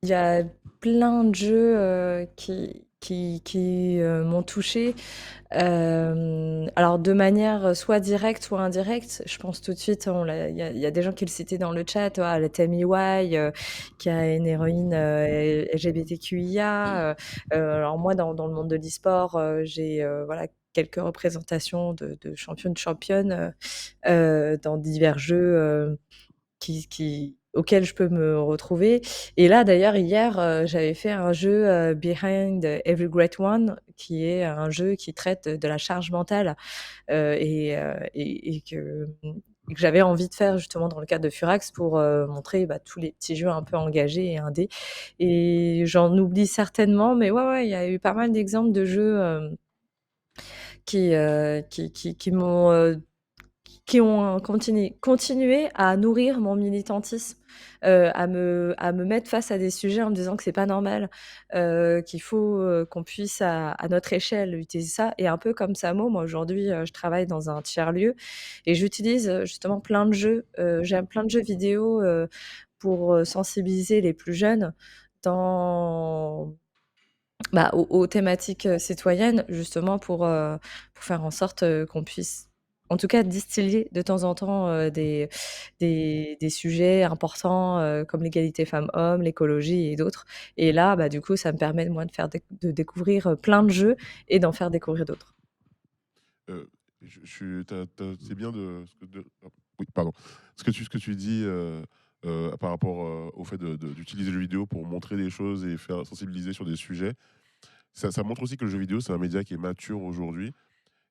Speaker 4: il y a plein de jeux qui m'ont touchée. Alors de manière soit directe, soit indirecte. Je pense tout de suite, il y a des gens qui le citaient dans le chat, la Tell Me Why, qui a une héroïne LGBTQIA. Alors moi, dans le monde de l'e-sport, j'ai voilà, quelques représentations de championnes dans divers jeux auxquels je peux me retrouver. Et là, d'ailleurs, hier, j'avais fait un jeu Behind Every Great One, qui est un jeu qui traite de la charge mentale et que j'avais envie de faire justement dans le cadre de Furax pour montrer tous les petits jeux un peu engagés et indés. Et j'en oublie certainement, mais ouais, il y a eu pas mal d'exemples de jeux qui m'ont qui ont continué à nourrir mon militantisme, à me mettre face à des sujets en me disant que c'est pas normal, qu'il faut, qu'on puisse à notre échelle utiliser ça. Et un peu comme Samo, moi aujourd'hui, je travaille dans un tiers-lieu et j'utilise, justement plein de jeux, j'aime plein de jeux vidéo, pour, sensibiliser les plus jeunes dans aux thématiques, citoyennes, justement pour faire en sorte, qu'on puisse, en tout cas, distiller de temps en temps, des sujets importants, comme l'égalité femmes-hommes, l'écologie et d'autres. Et là, du coup, ça me permet, moi, de découvrir, plein de jeux et d'en faire découvrir d'autres.
Speaker 2: Euh, c'est bien oui, pardon. Ce que tu dis par rapport au fait d'utiliser le jeu vidéo pour montrer des choses et faire sensibiliser sur des sujets. Ça montre aussi que le jeu vidéo, c'est un média qui est mature aujourd'hui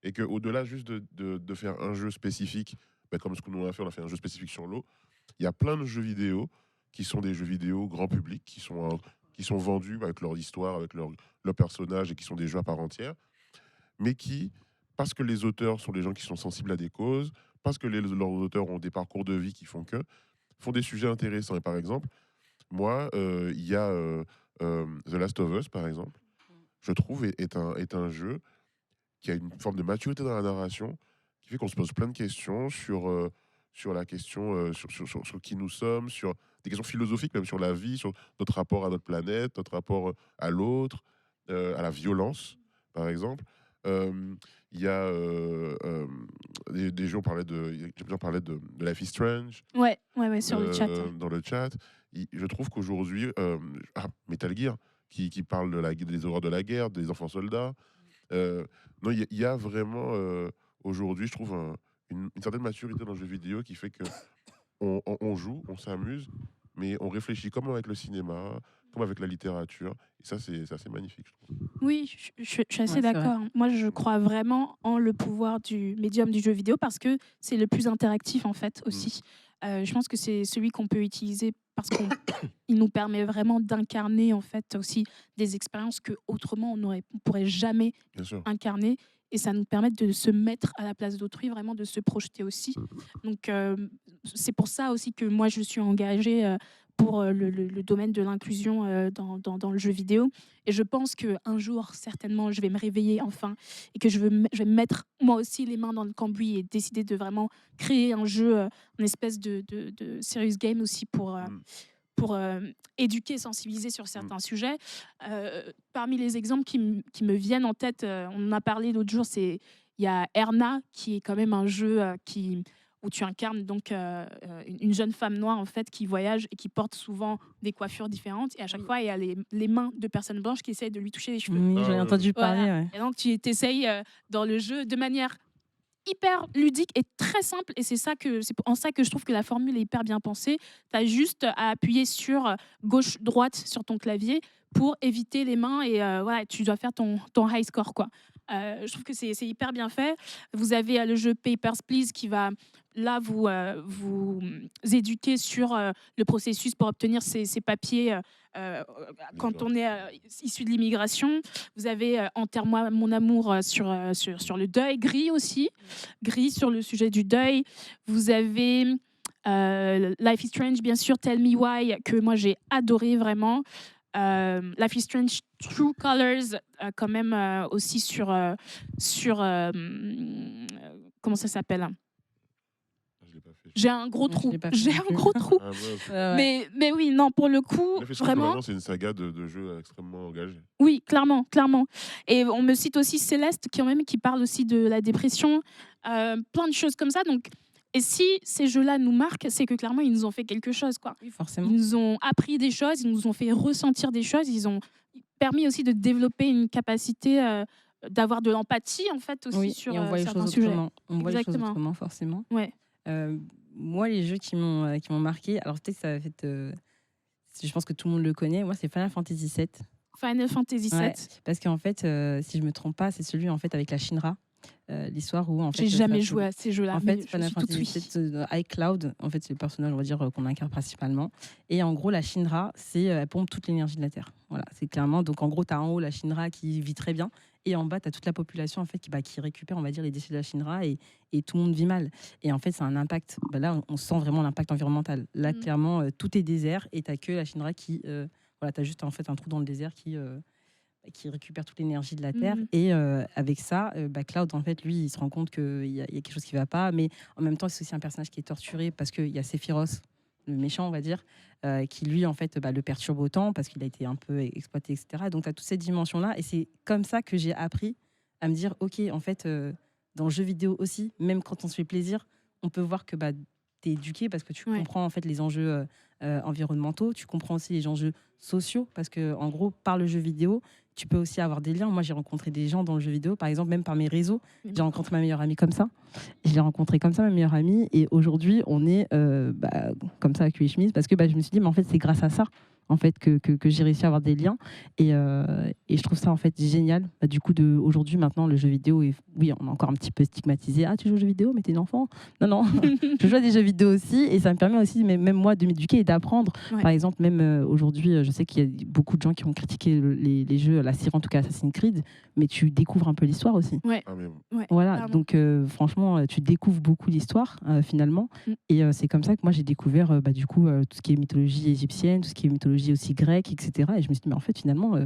Speaker 2: et qu'au-delà juste de faire un jeu spécifique, comme ce que nous on a fait un jeu spécifique sur l'eau, il y a plein de jeux vidéo qui sont des jeux vidéo grand public, qui sont vendus avec leur histoire, avec leur personnage et qui sont des jeux à part entière, mais qui, parce que les auteurs sont des gens qui sont sensibles à des causes, parce que leurs auteurs ont des parcours de vie qui font des sujets intéressants. Et par exemple, moi, il y a The Last of Us, par exemple, je trouve, est un jeu qui a une forme de maturité dans la narration, qui fait qu'on se pose plein de questions sur la question, sur qui nous sommes, sur des questions philosophiques, même sur la vie, sur notre rapport à notre planète, notre rapport à l'autre, à la violence, par exemple. Euh, Il y a des gens parlaient de Life is Strange
Speaker 1: Ouais, sur le chat.
Speaker 2: dans le chat. Je trouve qu'aujourd'hui, Metal Gear, qui parle des horreurs de la guerre, des enfants soldats. Non, il y a vraiment aujourd'hui, je trouve, une certaine maturité dans le jeu vidéo qui fait que on joue, on s'amuse, mais on réfléchit comme avec le cinéma, comme avec la littérature. Et ça, c'est assez magnifique, je trouve.
Speaker 1: Oui, je suis assez
Speaker 3: Ouais, c'est vrai.
Speaker 1: d'accord. Moi, je crois vraiment en le pouvoir du médium du jeu vidéo parce que c'est le plus interactif, en fait, aussi. Je pense que c'est celui qu'on peut utiliser parce qu'il nous permet vraiment d'incarner, en fait, aussi des expériences que autrement on pourrait jamais
Speaker 2: Bien sûr.
Speaker 1: incarner. Et ça nous permet de se mettre à la place d'autrui, vraiment de se projeter aussi. Donc, c'est pour ça aussi que moi, je suis engagée pour le domaine de l'inclusion dans le jeu vidéo. Et je pense qu'un jour, certainement, je vais me réveiller enfin et que je vais me mettre moi aussi les mains dans le cambouis et décider de vraiment créer un jeu, une espèce de serious game aussi pour éduquer, sensibiliser sur certains sujets. Parmi les exemples qui me viennent en tête, on en a parlé l'autre jour, il y a Erna, qui est quand même un jeu où tu incarnes donc une jeune femme noire en fait qui voyage et qui porte souvent des coiffures différentes. Et à chaque fois, il y a les mains de personnes blanches qui essayent de lui toucher les cheveux.
Speaker 3: Oui, j'en ai
Speaker 2: Ah,
Speaker 3: entendu
Speaker 1: Voilà.
Speaker 3: parler. Ouais.
Speaker 1: Et donc, tu t'essayes dans le jeu de manière hyper ludique et très simple, et c'est en ça que je trouve que la formule est hyper bien pensée. Tu as juste à appuyer sur gauche droite sur ton clavier pour éviter les mains et voilà, tu dois faire ton high score quoi. Je trouve que c'est hyper bien fait. Vous avez le jeu Papers, Please qui va là vous éduquer sur le processus pour obtenir ces papiers quand on est issu de l'immigration. Vous avez Enterre-moi mon amour sur le deuil, Gris aussi, Gris sur le sujet du deuil. Vous avez Life is Strange, bien sûr, Tell Me Why, que moi j'ai adoré vraiment. Life is Strange, True Colors, quand même aussi sur comment ça s'appelle?
Speaker 2: je l'ai pas fait,
Speaker 1: j'ai un gros
Speaker 3: Non, je
Speaker 1: trou.
Speaker 3: l'ai pas fait
Speaker 1: J'ai
Speaker 3: non
Speaker 1: un
Speaker 3: plus.
Speaker 1: gros trou.
Speaker 2: Ah, mince.
Speaker 1: Mais oui, non, pour le coup,
Speaker 2: Netflix Contre
Speaker 1: vraiment,
Speaker 2: Maman, c'est une saga de jeux extrêmement engagée.
Speaker 1: oui, clairement, clairement. Et on me cite aussi Céleste, qui parle aussi de la dépression, plein de choses comme ça. Donc, et si ces jeux-là nous marquent, c'est que clairement, ils nous ont fait quelque chose, quoi.
Speaker 3: Oui, forcément.
Speaker 1: Ils nous ont appris des choses, ils nous ont fait ressentir des choses, ils ont permis aussi de développer une capacité d'avoir de l'empathie, en fait, aussi
Speaker 3: Oui,
Speaker 1: sur
Speaker 3: et on voit les
Speaker 1: certains
Speaker 3: choses
Speaker 1: sujets.
Speaker 3: autrement. On voit les choses
Speaker 1: Exactement.
Speaker 3: autrement, forcément.
Speaker 1: Ouais.
Speaker 3: Moi, les jeux qui m'ont marqué, alors peut-être que ça va être... je pense que tout le monde le connaît. Moi, c'est Final Fantasy VII.
Speaker 1: Final Fantasy VII.
Speaker 3: Ouais, parce qu'en fait, si je me trompe pas, c'est celui en fait avec la Shinra. L'histoire où en fait.
Speaker 1: J'ai jamais
Speaker 3: ça-
Speaker 1: joué à ces jeux-là,
Speaker 3: En
Speaker 1: mais
Speaker 3: fait,
Speaker 1: je
Speaker 3: Final
Speaker 1: suis toute
Speaker 3: Fantasy
Speaker 1: oui.
Speaker 3: VII, iCloud, en fait, c'est le personnage, on va dire, qu'on incarne principalement. Et en gros, la Shinra, elle pompe toute l'énergie de la Terre. Voilà, c'est clairement. Donc, en gros, tu as en haut la Shinra qui vit très bien. Et en bas, tu as toute la population en fait, qui récupère, on va dire, les déchets de la Shinra et tout le monde vit mal. Et en fait, c'est un impact. Là, on sent vraiment l'impact environnemental. Là, clairement, tout est désert et tu n'as que la Shinra qui. Voilà, tu as juste en fait, un trou dans le désert qui récupère toute l'énergie de la Terre. Et avec ça, Cloud, en fait, lui, il se rend compte qu'il y a quelque chose qui ne va pas. Mais en même temps, c'est aussi un personnage qui est torturé parce qu'il y a Sephiroth, le méchant, on va dire, qui, lui, en fait, le perturbe autant parce qu'il a été un peu exploité, etc. Donc, tu as toute cette dimension-là. Et c'est comme ça que j'ai appris à me dire, OK, en fait, dans le jeu vidéo aussi, même quand on se fait plaisir, on peut voir que tu es éduqué parce que tu comprends, en fait, les enjeux environnementaux. Tu comprends aussi les enjeux sociaux parce que, en gros, par le jeu vidéo, tu peux aussi avoir des liens. Moi, j'ai rencontré des gens dans le jeu vidéo, par exemple, même par mes réseaux. J'ai rencontré ma meilleure amie comme ça. Je l'ai rencontrée comme ça, ma meilleure amie. Et aujourd'hui, on est comme ça avec Louis Schmitt parce que je me suis dit, mais en fait, c'est grâce à ça en fait, que j'ai réussi à avoir des liens. Et je trouve ça en fait génial. Du coup, aujourd'hui, maintenant, le jeu vidéo, oui, on est encore un petit peu stigmatisé. Ah, tu joues aux jeux vidéo, mais t'es une enfant. Non, non, je joue à des jeux vidéo aussi. Et ça me permet aussi, même moi, de m'éduquer et d'apprendre. Par exemple, même aujourd'hui, je sais qu'il y a beaucoup de gens qui ont critiqué les jeux, la série, en tout cas Assassin's Creed, mais tu découvres un peu l'histoire aussi.
Speaker 1: Ouais.
Speaker 2: Ah, mais...
Speaker 3: Voilà,
Speaker 1: clairement.
Speaker 3: donc franchement, tu découvres beaucoup l'histoire finalement. Et c'est comme ça que moi j'ai découvert du coup tout ce qui est mythologie égyptienne, tout ce qui est mythologie aussi grecque, etc. Et je me suis dit, mais en fait, finalement,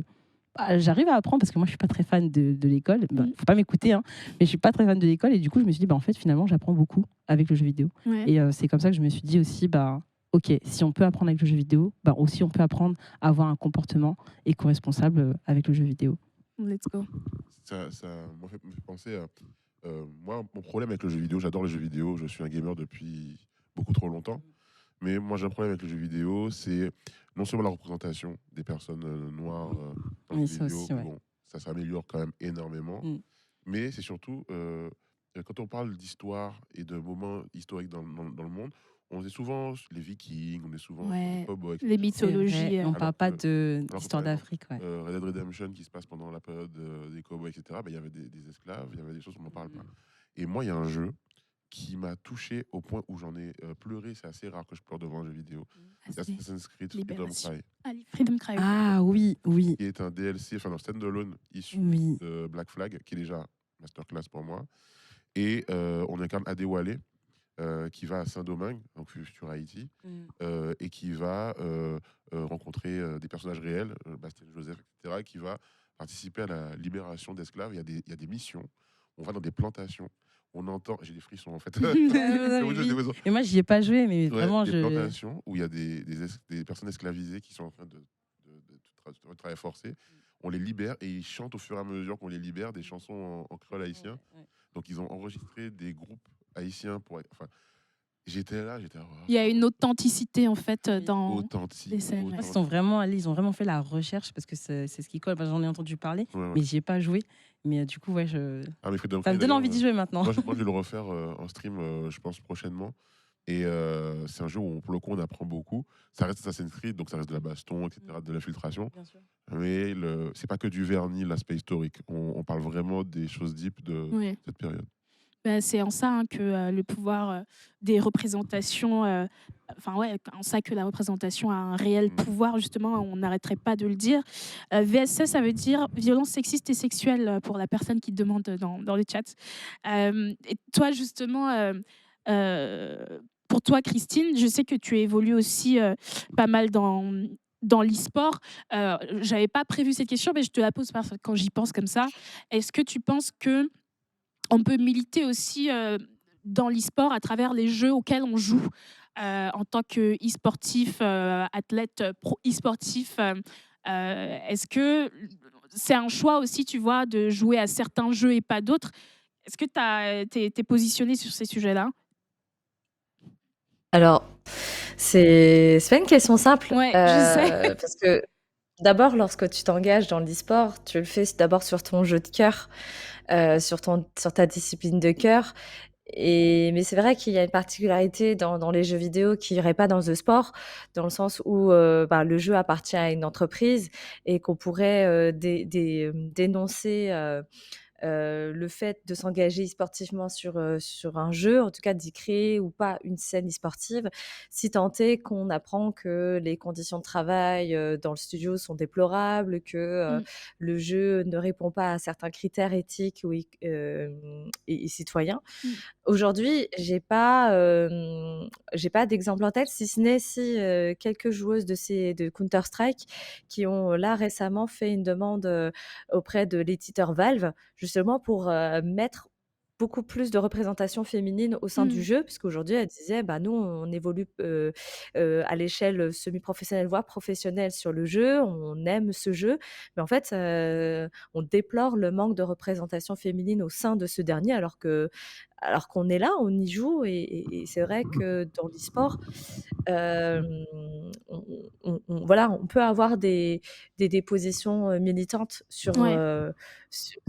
Speaker 3: j'arrive à apprendre parce que moi je suis pas très fan de l'école. Faut pas m'écouter, hein, mais je suis pas très fan de l'école. Et du coup, je me suis dit, en fait, finalement, j'apprends beaucoup avec le jeu vidéo.
Speaker 1: Ouais.
Speaker 3: Et c'est comme ça que je me suis dit aussi, ok, si on peut apprendre avec le jeu vidéo, aussi on peut apprendre à avoir un comportement éco-responsable avec le jeu vidéo.
Speaker 1: Let's go.
Speaker 2: Ça me fait penser à... moi, mon problème avec le jeu vidéo, j'adore les jeux vidéo, je suis un gamer depuis beaucoup trop longtemps. Mais moi, j'ai un problème avec le jeu vidéo, c'est non seulement la représentation des personnes noires dans le jeu vidéo,
Speaker 3: aussi, ouais.
Speaker 2: bon, ça s'améliore quand même énormément, mais c'est surtout, quand on parle d'histoire et de moments historiques dans le monde, on est souvent les Vikings, on est souvent les cowboys,
Speaker 1: les mythologies.
Speaker 3: On ne parle pas
Speaker 2: alors
Speaker 3: d'histoire d'Afrique. Ouais.
Speaker 2: Red Dead Redemption qui se passe pendant la période des cowboys, etc., il y avait des esclaves, il y avait des choses qu'on n'en parle pas. Et moi, il y a un jeu qui m'a touché au point où j'en ai pleuré. C'est assez rare que je pleure devant un jeu vidéo. C'est Assassin's Creed Freedom Cry.
Speaker 1: Freedom Cry.
Speaker 3: Ah oui, oui.
Speaker 2: Qui est un DLC, enfin un standalone issu de Black Flag, qui est déjà masterclass pour moi. Et on incarne Adewale, qui va à Saint-Domingue, donc sur Haïti, et qui va rencontrer des personnages réels, Bastien Joseph, etc., qui va participer à la libération d'esclaves. Il y a des missions. On va dans des plantations. On entend, j'ai des frissons en fait.
Speaker 3: Et moi, j'y ai pas joué, mais vraiment,
Speaker 2: des plantations où il y a des personnes esclavisées qui sont en train de travail forcé. On les libère et ils chantent au fur et à mesure qu'on les libère des chansons en créole haïtien. Donc ils ont enregistré des groupes haïtiens pour. Enfin, j'étais là.
Speaker 1: Il y a une authenticité en fait dans les scènes.
Speaker 3: Ils sont vraiment allés, ils ont vraiment fait la recherche parce que c'est ce qui colle. J'en ai entendu parler, mais j'y ai pas joué. Mais du coup, ça me donne envie d'y jouer maintenant.
Speaker 2: Moi, je vais le refaire en stream, je pense, prochainement. Et c'est un jeu où, pour le coup, on apprend beaucoup. Ça reste Assassin's Creed, donc ça reste de la baston, etc., de l'infiltration. Mais c'est pas que du vernis, l'aspect historique. On parle vraiment des choses deep de cette période.
Speaker 1: C'est en ça que le pouvoir des représentations, en ça que la représentation a un réel pouvoir, justement, on n'arrêterait pas de le dire. VSC, ça veut dire violence sexiste et sexuelle pour la personne qui demande dans le chat. Et toi, justement, pour toi, Christine, je sais que tu évolues aussi pas mal dans l'e-sport. J'avais pas prévu cette question, mais je te la pose parce que quand j'y pense comme ça. Est-ce que tu penses que on peut militer aussi dans l'e-sport à travers les jeux auxquels on joue en tant que e-sportif, athlète pro e-sportif. Est-ce que c'est un choix aussi, tu vois, de jouer à certains jeux et pas d'autres? Est-ce que tu es positionné sur ces sujets-là?
Speaker 4: Alors, c'est pas une question simple,
Speaker 1: Ouais, je sais.
Speaker 4: parce que d'abord, lorsque tu t'engages dans l'e-sport, tu le fais d'abord sur ton jeu de cœur, sur ta discipline de cœur. Mais c'est vrai qu'il y a une particularité dans les jeux vidéo qui irait pas dans le sport, dans le sens où, bah, le jeu appartient à une entreprise et qu'on pourrait, dénoncer, le fait de s'engager sportivement sur un jeu, en tout cas d'y créer ou pas une scène e-sportive, si tant est qu'on apprend que les conditions de travail, dans le studio sont déplorables, que,
Speaker 1: Mmh.
Speaker 4: le jeu ne répond pas à certains critères éthiques ou et citoyens.
Speaker 1: Mmh.
Speaker 4: Aujourd'hui, j'ai pas d'exemple en tête, si ce n'est si, quelques joueuses de Counter Strike qui ont, là, récemment fait une demande, auprès de l'éditeur Valve, justement pour, mettre beaucoup plus de représentation féminine au sein du
Speaker 1: Mmh.
Speaker 4: jeu. Puisqu'aujourd'hui, elle disait: «Bah, nous, on évolue, à l'échelle, semi-professionnelle, voire professionnelle sur le jeu, on aime ce jeu, mais en fait, on déplore le manque de représentation féminine au sein de ce dernier», alors qu'on est là, on y joue et c'est vrai que dans l'e-sport, hem, voilà, on peut avoir des positions, militantes
Speaker 1: Ouais.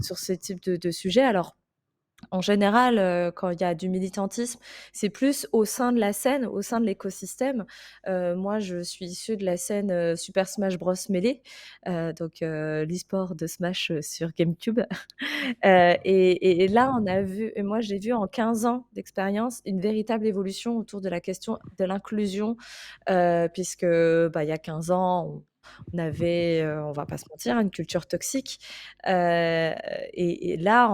Speaker 4: sur ce type de sujet. Alors en général, quand il y a du militantisme, c'est plus au sein de la scène, au sein de l'écosystème. Moi, je suis issue de la scène, Super Smash Bros Melee, donc l'e-sport de Smash, sur GameCube. Et là, moi, j'ai vu en 15 ans d'expérience une véritable évolution autour de la question de l'inclusion, puisque, bah, il y a 15 ans, on avait, on va pas se mentir, une culture toxique. Et là,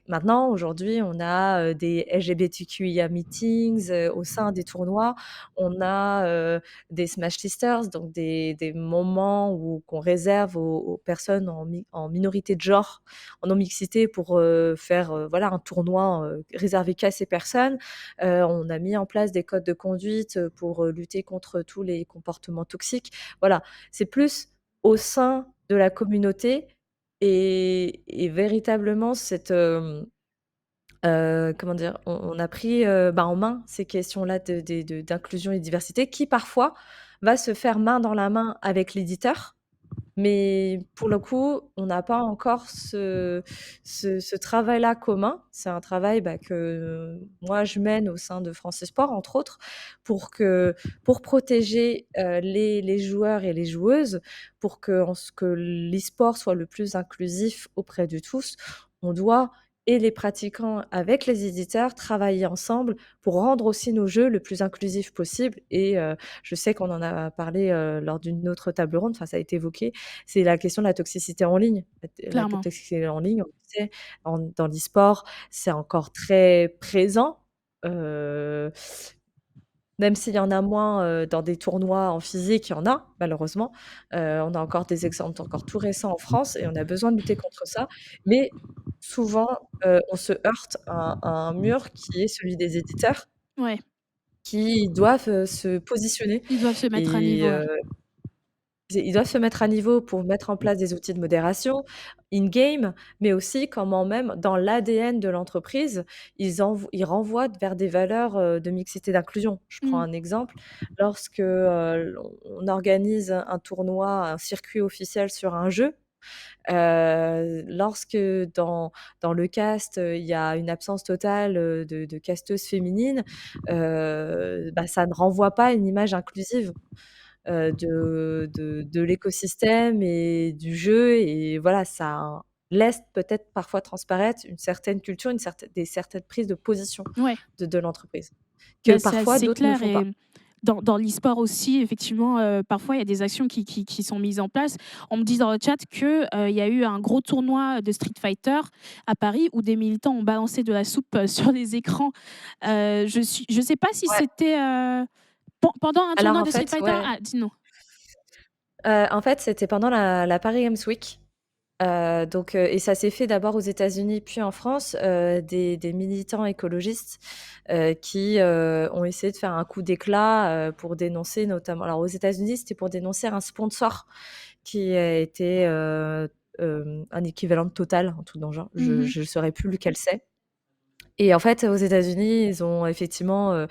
Speaker 4: maintenant, aujourd'hui, on a, des LGBTQIA meetings, au sein des tournois. On a, des Smash Sisters, donc des moments où qu'on réserve aux personnes en minorité de genre, en non-mixité pour, faire, voilà, un tournoi, réservé qu'à ces personnes. On a mis en place des codes de conduite, pour, lutter contre tous les comportements toxiques. Voilà, c'est plus au sein de la communauté et véritablement comment dire? On a pris, bah, en main ces questions-là d'inclusion et diversité qui parfois va se faire main dans la main avec l'éditeur. Mais pour le coup, on n'a pas encore ce travail-là commun. C'est un travail, bah, que moi je mène au sein de France Sport, entre autres, pour protéger, les joueurs et les joueuses, pour que l'e-sport soit le plus inclusif auprès de tous. On doit, et les pratiquants avec les éditeurs, travailler ensemble pour rendre aussi nos jeux le plus inclusifs possible et je sais qu'on en a parlé, lors d'une autre table ronde, enfin ça a été évoqué, c'est la question de la toxicité en ligne. La
Speaker 1: Clairement.
Speaker 4: toxicité en ligne, on le sait, dans l'e-sport, c'est encore très présent, heu, même s'il y en a moins, dans des tournois en physique, il y en a malheureusement. On a encore des exemples encore tout récents en France et on a besoin de lutter contre ça. Mais souvent, on se heurte à un mur qui est celui des éditeurs
Speaker 1: Ouais.
Speaker 4: qui doivent, se positionner
Speaker 1: Ils doivent se mettre à
Speaker 4: et
Speaker 1: niveau, ouais.
Speaker 4: ils doivent se mettre à niveau pour mettre en place des outils de modération in-game, mais aussi comment même dans l'ADN de l'entreprise, ils renvoient vers des valeurs, de mixité d'inclusion. Je prends
Speaker 1: Mmh.
Speaker 4: un exemple, lorsque, on organise un tournoi, un circuit officiel sur un jeu, lorsque dans le cast, il y a une absence totale, de casteuses féminines, bah, ça ne renvoie pas une image inclusive de l'écosystème et du jeu et voilà, ça laisse peut-être parfois transparaître une certaine culture, certaines prises de position
Speaker 1: Ouais.
Speaker 4: de l'entreprise, que
Speaker 1: Bah, c'est
Speaker 4: parfois
Speaker 1: assez
Speaker 4: d'autres ne
Speaker 1: clair
Speaker 4: font pas.
Speaker 1: et dans l'e-sport aussi, effectivement, parfois, il y a des actions qui sont mises en place. On me dit dans le chat que, il y a eu un gros tournoi de Street Fighter à Paris où des militants ont balancé de la soupe, sur les écrans. Je sais pas si
Speaker 4: Ouais,
Speaker 1: c'était, pendant un
Speaker 4: alors
Speaker 1: tournoi de Street Fighter?
Speaker 4: ouais,
Speaker 1: Ah, dis-nous.
Speaker 4: en fait, c'était pendant la Paris Games Week. Et ça s'est fait d'abord aux États-Unis, puis en France, des militants écologistes qui ont essayé de faire un coup d'éclat pour dénoncer notamment. Alors aux États-Unis, c'était pour dénoncer un sponsor qui a été un équivalent de Total en tout dans le genre. Je
Speaker 1: Mhm.
Speaker 4: ne saurais plus lequel c'est. Et en fait, aux États-Unis, ils ont effectivement,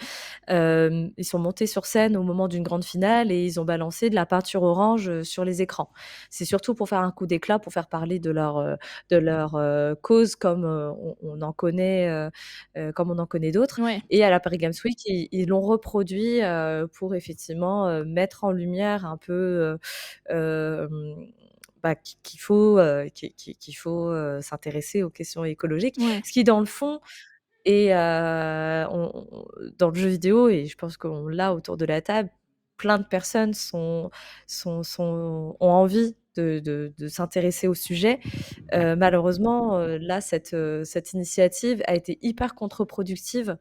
Speaker 4: ils sont montés sur scène au moment d'une grande finale et ils ont balancé de la peinture orange, sur les écrans. C'est surtout pour faire un coup d'éclat, pour faire parler de leur cause comme on en connaît d'autres.
Speaker 1: Ouais.
Speaker 4: Et à la Paris Games Week, ils l'ont reproduit, pour effectivement, mettre en lumière un peu, qu'il faut, s'intéresser aux questions écologiques.
Speaker 1: Ouais.
Speaker 4: Ce qui dans le fond et dans le jeu vidéo, et je pense qu'on l'a autour de la table, plein de personnes ont envie de s'intéresser au sujet. Malheureusement, là, cette initiative a été hyper contre-productive,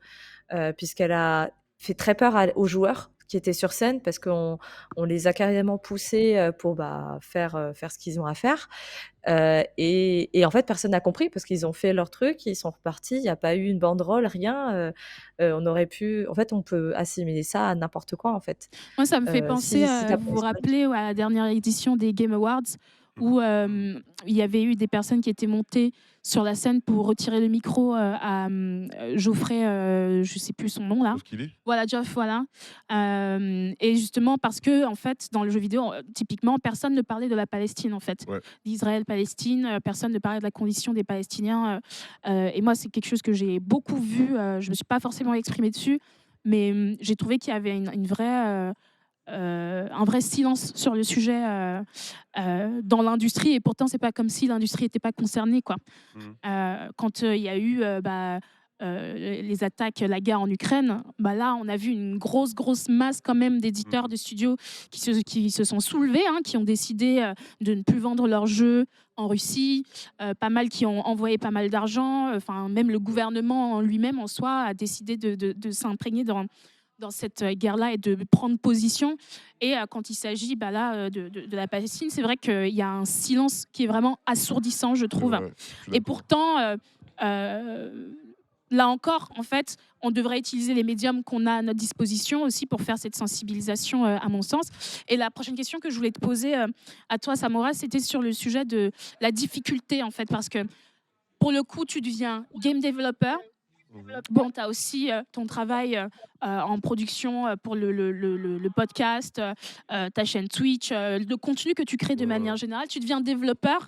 Speaker 4: puisqu'elle a fait très peur aux joueurs qui étaient sur scène, parce qu'on les a carrément poussés, pour, faire ce qu'ils ont à faire. Et en fait, personne n'a compris parce qu'ils ont fait leur truc, ils sont repartis, il n'y a pas eu une banderole, rien. On aurait pu en fait, on peut assimiler ça à n'importe quoi, en fait.
Speaker 1: Moi, ça me fait penser,
Speaker 4: Si tu
Speaker 1: vous vous rappelez, à la dernière édition des Game Awards où il y avait eu des personnes qui étaient montées sur la scène pour retirer le micro à Geoffrey, je ne sais plus son nom là.
Speaker 2: Parce qu'il est.
Speaker 1: Voilà, Geoff, voilà. Et justement parce que, en fait, dans le jeu vidéo, typiquement, personne ne parlait de la Palestine, en fait.
Speaker 2: Ouais.
Speaker 1: D'Israël-Palestine, personne ne parlait de la condition des Palestiniens. Et moi, c'est quelque chose que j'ai beaucoup vu. Je ne me suis pas forcément exprimée dessus, mais j'ai trouvé qu'il y avait un vrai silence sur le sujet dans l'industrie. Et pourtant, c'est pas comme si l'industrie n'était pas concernée, quoi. Quand il y a eu les attaques, la guerre en Ukraine, là, on a vu une grosse masse quand même d'éditeurs, de studios qui se sont soulevés, qui ont décidé de ne plus vendre leurs jeux en Russie, pas mal qui ont envoyé pas mal d'argent, même le gouvernement en lui-même en soi a décidé de s'imprégner dans cette guerre-là et de prendre position. Et quand il s'agit de la Palestine, c'est vrai qu'il y a un silence qui est vraiment assourdissant, je trouve.
Speaker 2: Ouais,
Speaker 1: et pourtant, là encore, en fait, on devrait utiliser les médiums qu'on a à notre disposition aussi pour faire cette sensibilisation, à mon sens. Et la prochaine question que je voulais te poser à toi, Samora, c'était sur le sujet de la difficulté, en fait, parce que pour le coup, tu deviens game developer. Bon, tu as aussi ton travail en production pour le podcast, ta chaîne Twitch, le contenu que tu crées de manière générale. Tu deviens développeur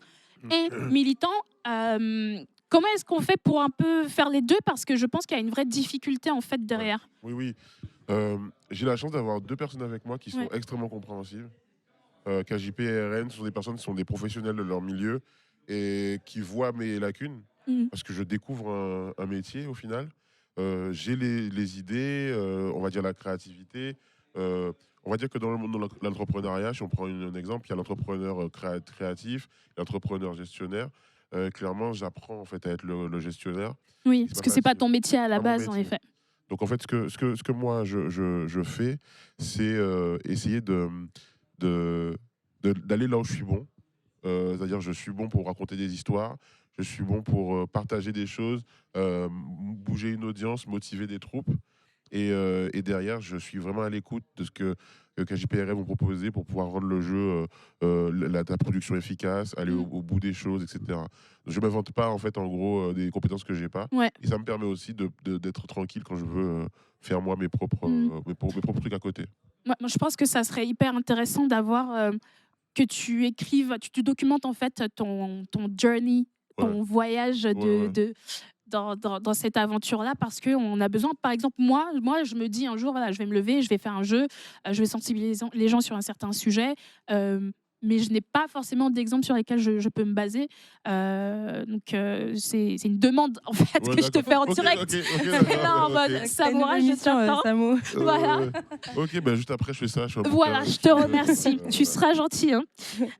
Speaker 1: et militant. Comment est-ce qu'on fait pour un peu faire les deux? Parce que je pense qu'il y a une vraie difficulté en fait derrière.
Speaker 2: Oui. J'ai la chance d'avoir 2 personnes avec moi qui sont extrêmement compréhensives. KJP et RN, ce sont des personnes qui sont des professionnels de leur milieu et qui voient mes lacunes. Parce que je découvre un métier au final. J'ai les idées, on va dire la créativité. On va dire que dans le monde de l'entrepreneuriat, si on prend un exemple, il y a l'entrepreneur créatif, l'entrepreneur gestionnaire. Clairement, j'apprends en fait à être le gestionnaire.
Speaker 1: Oui, parce que c'est pas ton métier à la base, en
Speaker 2: métier.
Speaker 1: effet.
Speaker 2: Donc en fait, ce que moi je fais, c'est essayer d'aller là où je suis bon. C'est-à-dire, je suis bon pour raconter des histoires, je suis bon pour partager des choses, bouger une audience, motiver des troupes. Et derrière, je suis vraiment à l'écoute de ce que KJPRM vont proposer pour pouvoir rendre le jeu, la production efficace, aller au bout des choses, etc. Je ne m'invente pas, en fait, en gros, des compétences que je n'ai pas.
Speaker 1: Ouais.
Speaker 2: Et ça me permet aussi d'être tranquille quand je veux faire, moi, mes propres trucs à côté.
Speaker 1: Moi, je pense que ça serait hyper intéressant d'avoir que tu écrives, tu documentes en fait ton journey, ton voyage dans cette aventure-là, parce qu'on a besoin, par exemple, moi, je me dis un jour, voilà, je vais me lever, je vais faire un jeu, je vais sensibiliser les gens sur un certain sujet, mais je n'ai pas forcément d'exemples sur lesquels je peux me baser. Donc, c'est une demande, en fait, que je te fais en direct. Là, en mode, Samora, je t'attends. Voilà.
Speaker 2: Ok, juste après, je fais ça.
Speaker 1: Voilà, je te remercie. Tu seras gentil.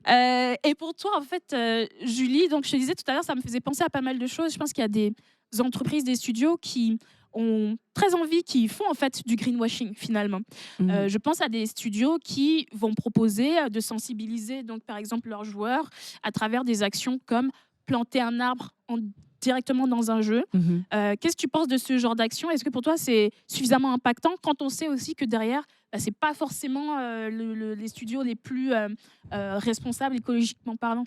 Speaker 1: Et pour toi, en fait, Julie, donc je te disais tout à l'heure, ça me faisait penser à pas mal de choses. Je pense qu'il y a des entreprises, des studios qui ont très envie, qui font en fait du greenwashing finalement. Je pense à des studios qui vont proposer de sensibiliser donc par exemple leurs joueurs à travers des actions comme planter un arbre directement dans un jeu. Qu'est-ce que tu penses de ce genre d'action? Est-ce que pour toi c'est suffisamment impactant quand on sait aussi que derrière c'est pas forcément les studios les plus responsables écologiquement parlant?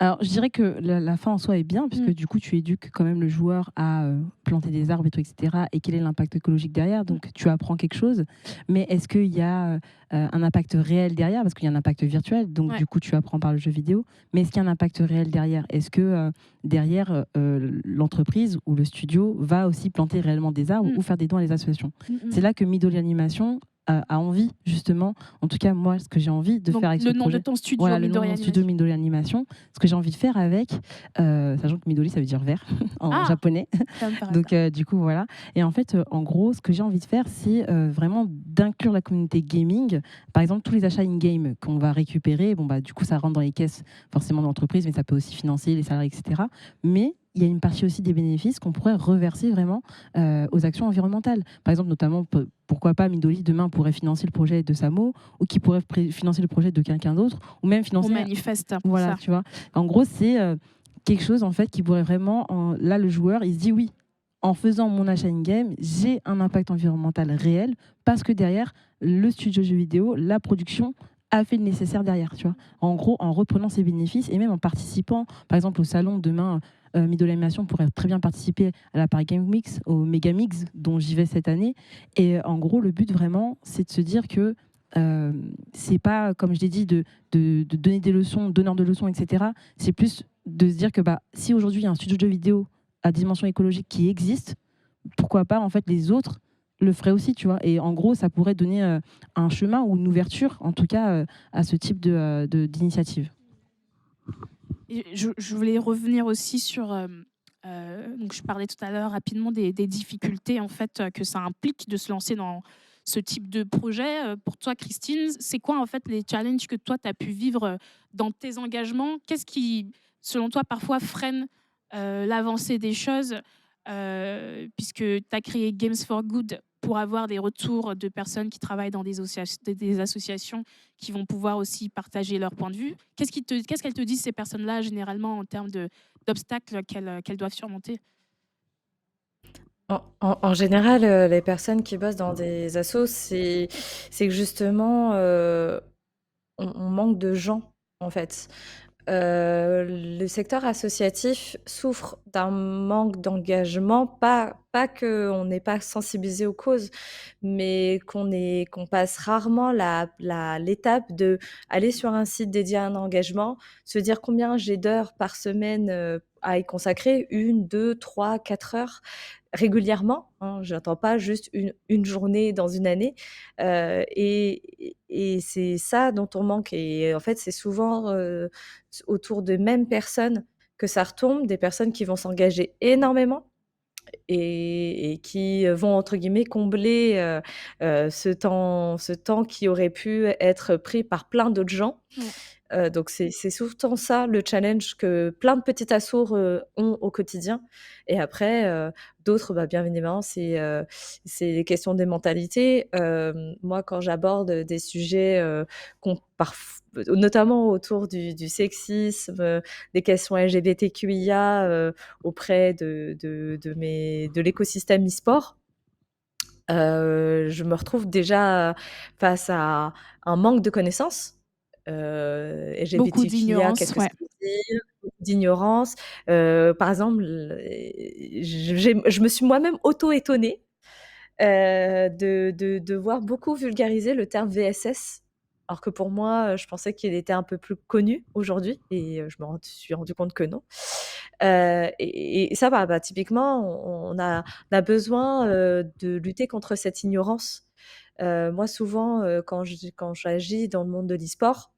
Speaker 3: Alors, je dirais que la fin en soi est bien, puisque du coup, tu éduques quand même le joueur à planter des arbres et tout, etc. Et quel est l'impact écologique derrière. Donc, tu apprends quelque chose. Mais est-ce qu'il y a un impact réel derrière? Parce qu'il y a un impact virtuel. Donc, du coup, tu apprends par le jeu vidéo. Mais est-ce qu'il y a un impact réel derrière? Est-ce que derrière, l'entreprise ou le studio va aussi planter réellement des arbres ou faire des dons à les associations? C'est là que Midori Animation a envie, justement, en tout cas moi, ce que j'ai envie de faire avec ce
Speaker 1: le nom
Speaker 3: projet.
Speaker 1: de ton studio,
Speaker 3: Voilà, le nom de
Speaker 1: Midori
Speaker 3: mon studio Midori Animation. Ce que j'ai envie de faire avec, sachant que Midori ça veut dire vert en japonais. Donc du coup voilà. Et en fait, en gros, ce que j'ai envie de faire, c'est vraiment d'inclure la communauté gaming. Par exemple, tous les achats in-game qu'on va récupérer, bon bah du coup ça rentre dans les caisses forcément de l'entreprise, mais ça peut aussi financer les salariés, etc. Mais il y a une partie aussi des bénéfices qu'on pourrait reverser vraiment aux actions environnementales. Par exemple, notamment, pourquoi pas Midori demain pourrait financer le projet de Samo, ou qui pourrait financer le projet de quelqu'un d'autre, ou même financer...
Speaker 1: On manifeste.
Speaker 3: Voilà,
Speaker 1: ça.
Speaker 3: tu vois. En gros, c'est quelque chose en fait qui pourrait vraiment... Là, le joueur, il se dit oui, en faisant mon achat in-game, j'ai un impact environnemental réel, parce que derrière, le studio de jeux vidéo, la production a fait le nécessaire derrière, tu vois. En gros, en reprenant ses bénéfices et même en participant, par exemple, au salon demain, Midori Animation pourrait très bien participer à la Paris Game Week, au Megamix, dont j'y vais cette année. Et en gros, le but vraiment, c'est de se dire que c'est pas, comme je l'ai dit, de donner des leçons, donneur de leçons, etc. C'est plus de se dire que si aujourd'hui il y a un studio de jeux vidéo à dimension écologique qui existe, pourquoi pas en fait les autres le feraient aussi, tu vois. Et en gros, ça pourrait donner un chemin ou une ouverture, en tout cas, à ce type d'initiative.
Speaker 1: Je voulais revenir aussi sur... donc je parlais tout à l'heure rapidement des difficultés en fait, que ça implique de se lancer dans ce type de projet. Pour toi, Christine, c'est quoi en fait les challenges que toi, tu as pu vivre dans tes engagements? Qu'est-ce qui, selon toi, parfois freine l'avancée des choses, puisque tu as créé Games for Good pour avoir des retours de personnes qui travaillent dans des associations qui vont pouvoir aussi partager leur point de vue. Qu'est-ce qu'elles te disent, ces personnes-là, généralement, en termes d'obstacles qu'elles doivent surmonter?
Speaker 4: En général, les personnes qui bossent dans des assos, c'est que justement, on manque de gens, en fait. Le secteur associatif souffre d'un manque d'engagement, pas qu'on n'est pas sensibilisé aux causes, mais qu'on passe rarement l'étape de aller sur un site dédié à un engagement, se dire combien j'ai d'heures par semaine à y consacrer, 1, 2, 3, 4 heures régulièrement, hein, j'attends pas juste une journée dans une année, et c'est ça dont on manque. Et en fait, c'est souvent autour de mêmes personnes que ça retombe, des personnes qui vont s'engager énormément et qui vont entre guillemets «combler» ce temps qui aurait pu être pris par plein d'autres gens. Donc c'est souvent ça le challenge que plein de petits assos ont au quotidien. Et après, d'autres, bien évidemment, c'est les questions des mentalités. Moi, quand j'aborde des sujets qu'on notamment autour du sexisme, des questions LGBTQIA, auprès de l'écosystème e-sport, je me retrouve déjà face à un manque de connaissances.
Speaker 1: Beaucoup
Speaker 4: LGBTQIA,
Speaker 1: d'ignorance,
Speaker 4: qu'est-ce que
Speaker 1: ouais.
Speaker 4: ça veut dire? Beaucoup d'ignorance. Par exemple, je me suis moi-même auto-étonnée de voir beaucoup vulgariser le terme VSS, alors que pour moi, je pensais qu'il était un peu plus connu aujourd'hui, et je me suis rendu compte que non. Et ça, typiquement, on a besoin de lutter contre cette ignorance. Moi, souvent, quand j'agis dans le monde de l'e-sport,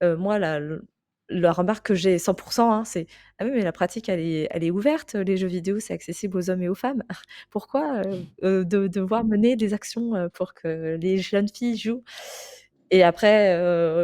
Speaker 4: moi, la remarque que j'ai 100%, hein, c'est: «Ah oui, mais la pratique, elle est ouverte, les jeux vidéo, c'est accessible aux hommes et aux femmes. Pourquoi, devoir mener des actions, pour que les jeunes filles jouent?» Et après,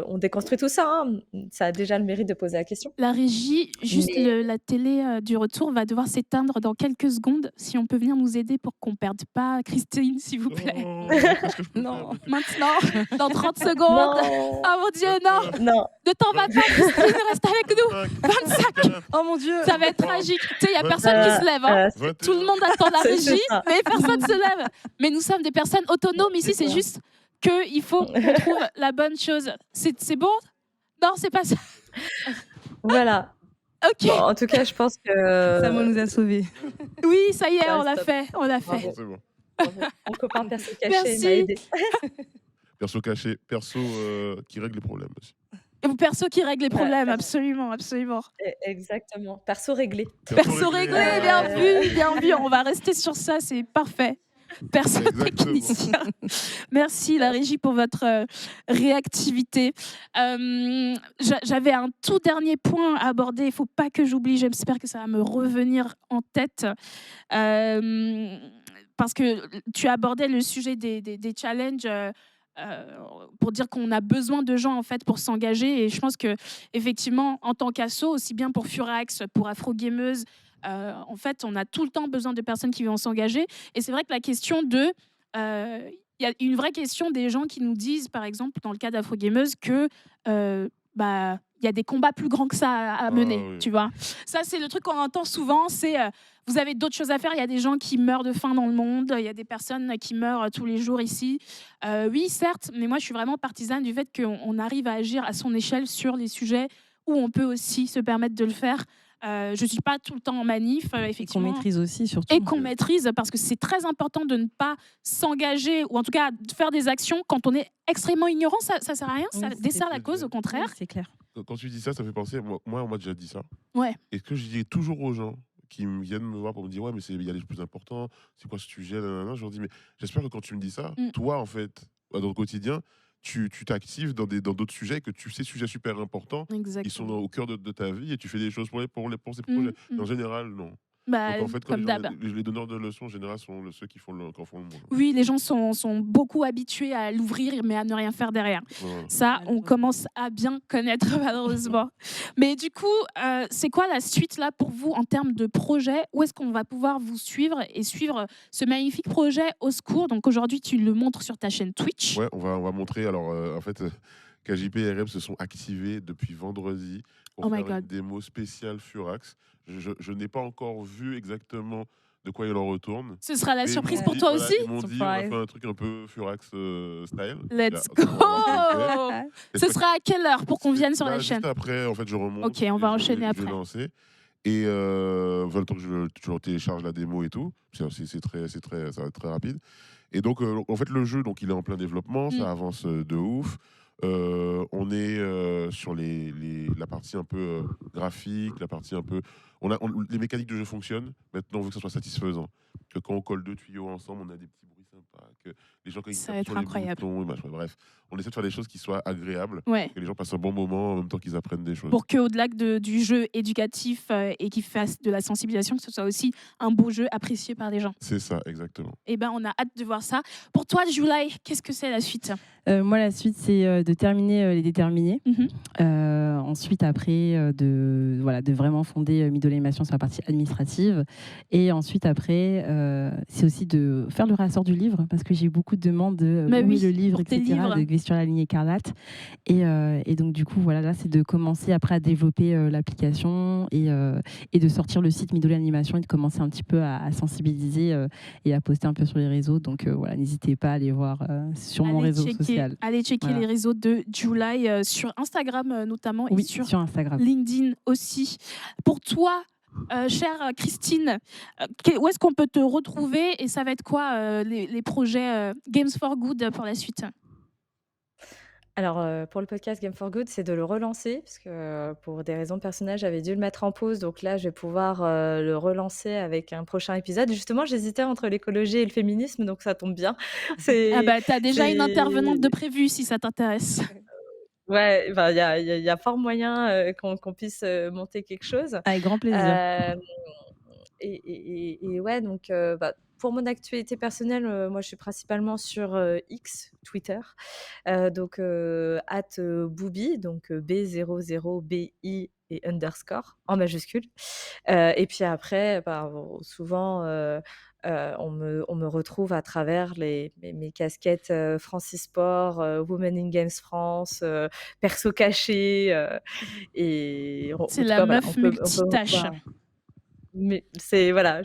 Speaker 4: on déconstruit tout ça, hein. Ça a déjà le mérite de poser la question.
Speaker 1: La régie, juste
Speaker 4: Mais
Speaker 1: la télé du retour va devoir s'éteindre dans quelques secondes. Si on peut venir nous aider pour qu'on perde pas Christine, s'il vous plaît.
Speaker 2: Non, qu'est-ce que je peux
Speaker 3: Non.
Speaker 2: faire?
Speaker 1: Maintenant, dans 30 secondes.
Speaker 4: non,
Speaker 1: Oh mon Dieu, non.
Speaker 4: non.
Speaker 1: Ne t'en va pas, Christine, reste avec nous. 25.
Speaker 3: Oh mon Dieu.
Speaker 1: Ça va être tragique. Tu sais, il n'y a personne qui se lève. Hein. Tout le monde attend la
Speaker 4: C'est
Speaker 1: régie,
Speaker 4: ça.
Speaker 1: mais personne se lève. Mais nous sommes des personnes autonomes ici. C'est
Speaker 4: ça.
Speaker 1: juste qu'il faut qu'on trouve la bonne chose. C'est bon? Non, c'est pas ça.
Speaker 4: Voilà.
Speaker 1: Ok.
Speaker 4: Bon, en tout cas, je pense que
Speaker 3: Samo nous a sauvés.
Speaker 1: Oui, ça y est,
Speaker 4: Ah,
Speaker 1: on l'a
Speaker 4: stop.
Speaker 1: fait. On l'a
Speaker 4: Bravo.
Speaker 1: fait.
Speaker 2: C'est bon.
Speaker 4: Bravo. Mon copain perso caché
Speaker 1: Merci.
Speaker 4: m'a aidé.
Speaker 2: Perso caché, perso qui règle les problèmes aussi.
Speaker 1: Et vous, perso qui règle les problèmes,
Speaker 4: perso.
Speaker 1: absolument, absolument.
Speaker 4: Exactement. Perso réglé.
Speaker 1: Perso réglé, bien vu, bien vu. On va rester sur ça, c'est parfait. Perso
Speaker 2: Exactement.
Speaker 1: technicien. Merci la régie pour votre réactivité. J'avais un tout dernier point à aborder, il ne faut pas que j'oublie, j'espère que ça va me revenir en tête. Parce que tu abordais le sujet des challenges pour dire qu'on a besoin de gens en fait pour s'engager, et je pense que effectivement en tant qu'asso, aussi bien pour Furax, pour Afrogameuse, en fait on a tout le temps besoin de personnes qui vont s'engager. Et c'est vrai que la question de il y a une vraie question des gens qui nous disent, par exemple dans le cas d'Afrogameuse, que il y a des combats plus grands que ça à mener,
Speaker 2: oui.
Speaker 1: tu vois. Ça, c'est le truc qu'on entend souvent, c'est vous avez d'autres choses à faire. Il y a des gens qui meurent de faim dans le monde, il y a des personnes qui meurent tous les jours ici. Oui, certes, mais moi, je suis vraiment partisane du fait qu'on arrive à agir à son échelle sur les sujets où on peut aussi se permettre de le faire. Je ne suis pas tout le temps en manif,
Speaker 3: Et qu'on
Speaker 1: effectivement.
Speaker 3: maîtrise aussi, surtout.
Speaker 1: Et qu'on maîtrise, parce que c'est très important de ne pas s'engager, ou en tout cas de faire des actions quand on est extrêmement ignorant. Ça ne sert à rien, ça
Speaker 3: Oui,
Speaker 1: dessert la
Speaker 2: c'est
Speaker 1: cause,
Speaker 2: vrai.
Speaker 1: au contraire.
Speaker 3: Oui, c'est clair.
Speaker 2: Quand tu dis ça, ça fait penser, moi on m'a déjà dit ça.
Speaker 1: Ouais.
Speaker 2: Et ce que je dis toujours aux gens qui viennent me voir pour me dire ouais mais il y a les plus importants, c'est quoi ce sujet, nanana, je leur dis mais j'espère que quand tu me dis ça, toi en fait, dans le quotidien, tu t'actives dans d'autres sujets, que tu sais sujets super importants,
Speaker 1: Exactement.
Speaker 2: qui sont au cœur de ta vie, et tu fais des choses pour ces projets. Mais en général, non.
Speaker 1: Bah,
Speaker 2: Donc en fait,
Speaker 1: comme d'hab.
Speaker 2: les donneurs de leçons en général sont ceux qui font le monde.
Speaker 1: Oui, les gens sont beaucoup habitués à l'ouvrir, mais à ne rien faire derrière.
Speaker 2: Voilà.
Speaker 1: Ça, on commence à bien connaître, malheureusement. Mais du coup, c'est quoi la suite là pour vous en termes de projet? Où est-ce qu'on va pouvoir vous suivre et suivre ce magnifique projet Au Secours? Donc aujourd'hui, tu le montres sur ta chaîne Twitch.
Speaker 2: Ouais, on va montrer. Alors, en fait, KJP et RM se sont activés depuis vendredi pour
Speaker 1: Oh my
Speaker 2: faire une
Speaker 1: God.
Speaker 2: démo spéciale Furax. Je n'ai pas encore vu exactement de quoi il en retourne.
Speaker 1: Ce sera la
Speaker 2: Mais ils
Speaker 1: surprise
Speaker 2: m'ont
Speaker 1: pour
Speaker 2: dit-
Speaker 1: toi
Speaker 2: voilà,
Speaker 1: aussi?
Speaker 2: Ils m'ont dit, on va faire un truc un peu Furax style.
Speaker 1: Let's
Speaker 2: Là,
Speaker 1: go!
Speaker 2: on va
Speaker 1: Ce sera à quelle heure pour qu'on vienne sur la chaîne?
Speaker 2: Juste après, en fait, je remonte.
Speaker 1: Ok, on va enchaîner
Speaker 2: Je
Speaker 1: après.
Speaker 2: vais lancer. Et le temps que je télécharge la démo et tout, ça va être très rapide. Et donc, en fait, le jeu, donc, il est en plein développement, ça avance de ouf. On est sur la partie un peu graphique, la partie un peu... les mécaniques de jeu fonctionnent. Maintenant, on veut que ça soit satisfaisant. Que quand on colle deux tuyaux ensemble, on a des petits bruits sympas. Que les gens, quand ils
Speaker 1: Ça va
Speaker 2: tapent
Speaker 1: être
Speaker 2: sur les
Speaker 1: incroyable.
Speaker 2: boutons, et machin, bref, on essaie de faire des choses qui soient agréables.
Speaker 1: Ouais.
Speaker 2: Que les gens passent un bon moment en même temps qu'ils apprennent des choses.
Speaker 1: Pour qu'au-delà du jeu éducatif et qui fasse de la sensibilisation, que ce soit aussi un beau jeu apprécié par les gens.
Speaker 2: C'est ça, exactement.
Speaker 1: Eh ben, on a hâte de voir ça. Pour toi, July, qu'est-ce que c'est la suite?
Speaker 3: Moi, la suite, c'est de terminer les déterminés. Ensuite, après, de vraiment fonder Midol Animation sur la partie administrative. Et ensuite, après, c'est aussi de faire le rassort du livre, parce que j'ai eu beaucoup de demandes de
Speaker 1: Mais
Speaker 3: où
Speaker 1: oui,
Speaker 3: est le livre,
Speaker 1: pour tes
Speaker 3: etc.,
Speaker 1: livres.
Speaker 3: de Gris sur la ligne écarlate. Et donc, du coup, voilà, là, c'est de commencer après à développer l'application et de sortir le site Midol Animation et de commencer un petit peu à sensibiliser et à poster un peu sur les réseaux. Donc, voilà, n'hésitez pas à aller voir sur mon réseau social.
Speaker 1: Allez checker
Speaker 3: Voilà.
Speaker 1: les réseaux de July sur Instagram notamment,
Speaker 3: Oui,
Speaker 1: et sur
Speaker 3: Instagram.
Speaker 1: LinkedIn aussi. Pour toi, chère Christine, où est-ce qu'on peut te retrouver, et ça va être quoi les projets Games for Good pour la suite?
Speaker 4: Alors, pour le podcast Game for Good, c'est de le relancer parce que, pour des raisons personnelles, j'avais dû le mettre en pause. Donc là, je vais pouvoir, le relancer avec un prochain épisode. Justement, j'hésitais entre l'écologie et le féminisme, donc ça tombe bien.
Speaker 1: Ah bah, t'as déjà une
Speaker 4: c'est
Speaker 1: intervenante de prévue si ça t'intéresse.
Speaker 4: Ouais, bah, il y a fort moyen, qu'on puisse, monter quelque chose.
Speaker 3: Avec grand plaisir.
Speaker 4: Hem Et ouais, donc pour mon actualité personnelle, moi, je suis principalement sur X, Twitter, donc @boubi, donc B00BI et underscore en majuscule. Et puis après, souvent, on me retrouve à travers mes casquettes Francis Sport, Women in Games France, perso caché, et en
Speaker 1: C'est
Speaker 4: tout
Speaker 1: la
Speaker 4: cas, voilà,
Speaker 1: meuf multitâche.
Speaker 4: mais c'est voilà,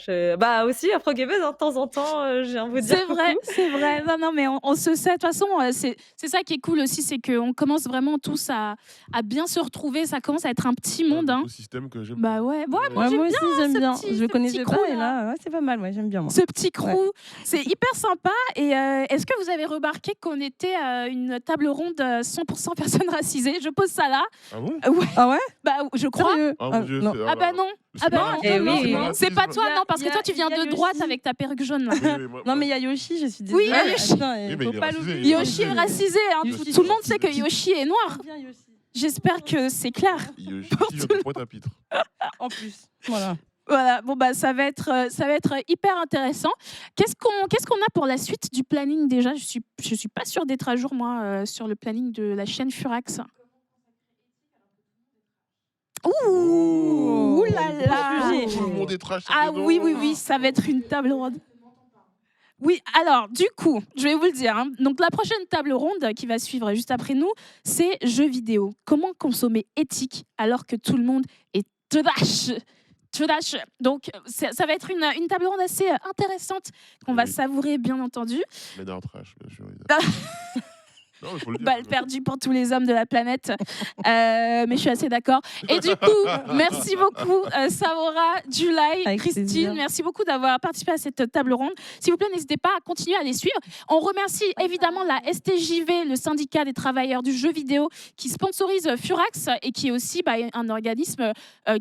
Speaker 4: aussi afro-gameuse, hein, de temps en temps, j'ai envie de dire
Speaker 1: C'est vrai,
Speaker 4: coucou.
Speaker 1: c'est vrai. Non, non, mais on se sait. De toute façon, c'est ça qui est cool aussi, c'est qu'on commence vraiment tous à bien se retrouver. Ça commence à être un petit
Speaker 2: Un
Speaker 1: monde. Hein.
Speaker 2: écosystème que j'aime.
Speaker 1: Bah ouais, moi
Speaker 3: Ouais,
Speaker 1: j'aime
Speaker 3: moi aussi, j'aime
Speaker 1: ce
Speaker 3: bien.
Speaker 1: petit-
Speaker 3: Je
Speaker 1: ce
Speaker 3: connaissais
Speaker 1: petit
Speaker 3: pas,
Speaker 1: crew,
Speaker 3: et
Speaker 1: là.
Speaker 3: là, ouais, c'est pas mal, ouais, j'aime bien, moi.
Speaker 1: Ce petit crew, c'est hyper sympa. Et est-ce que vous avez remarqué qu'on était une table ronde 100% personnes racisées? Je pose ça là.
Speaker 2: Ah bon?
Speaker 1: Ouais,
Speaker 3: Ah ouais?
Speaker 1: bah je crois.
Speaker 3: Sérieux?
Speaker 2: Ah mon Dieu,
Speaker 3: non.
Speaker 2: c'est-
Speaker 1: Ah bah non.
Speaker 2: c'est
Speaker 1: Ah bah
Speaker 2: pas
Speaker 1: non,
Speaker 2: racisme,
Speaker 4: Eh oui,
Speaker 2: c'est
Speaker 4: oui.
Speaker 2: pas
Speaker 1: c'est
Speaker 2: racisme.
Speaker 1: pas toi,
Speaker 3: Il y a-
Speaker 1: non, parce
Speaker 3: il
Speaker 1: que
Speaker 3: y a-
Speaker 1: toi tu viens
Speaker 3: il y a
Speaker 1: de droite
Speaker 3: Yoshi.
Speaker 1: avec ta perruque jaune là.
Speaker 2: Oui, oui, moi-
Speaker 3: Non, mais il y a Yoshi, je suis
Speaker 1: Oui,
Speaker 3: désolée.
Speaker 1: il y a Yoshi.
Speaker 3: Attends,
Speaker 2: Oui, mais
Speaker 3: faut
Speaker 2: il est
Speaker 3: pas
Speaker 2: racisé,
Speaker 3: l'oublier.
Speaker 1: Yoshi est racisé, hein.
Speaker 3: Yoshi,
Speaker 1: Tout le monde sait que
Speaker 2: racisé.
Speaker 1: Yoshi est noir.
Speaker 3: Viens, Yoshi.
Speaker 1: J'espère que c'est clair.
Speaker 2: Je
Speaker 1: Pour
Speaker 2: suis
Speaker 1: tout
Speaker 2: de Pointe-à-Pitre.
Speaker 3: En plus. Voilà.
Speaker 1: Voilà, bon bah ça va être hyper intéressant. Qu'est-ce qu'on a pour la suite du planning déjà? Je suis pas sûre d'être à jour moi sur le planning de la chaîne Furax. Ouh là là.
Speaker 2: Tout le monde est trash.
Speaker 1: Ah
Speaker 2: dedans.
Speaker 1: oui, ça va être une table ronde. Oui, alors du coup, je vais vous le dire. Hein. Donc la prochaine table ronde qui va suivre juste après nous, c'est jeux vidéo. Comment consommer éthique alors que tout le monde est trash? Trash. Donc ça va être une table ronde assez intéressante qu'on va
Speaker 2: Oui.
Speaker 1: savourer bien entendu.
Speaker 2: Mais d'un trash, bien sûr. évidemment. Non, mais faut le dire.
Speaker 1: Balle perdue pour tous les hommes de la planète. Mais je suis assez d'accord. Et du coup, merci beaucoup Saora, Julai,
Speaker 3: Avec
Speaker 1: Christine.
Speaker 3: plaisir.
Speaker 1: Merci beaucoup d'avoir participé à cette table ronde. S'il vous plaît, n'hésitez pas à continuer à les suivre. On remercie évidemment la STJV, le syndicat des travailleurs du jeu vidéo, qui sponsorise Furax et qui est aussi un organisme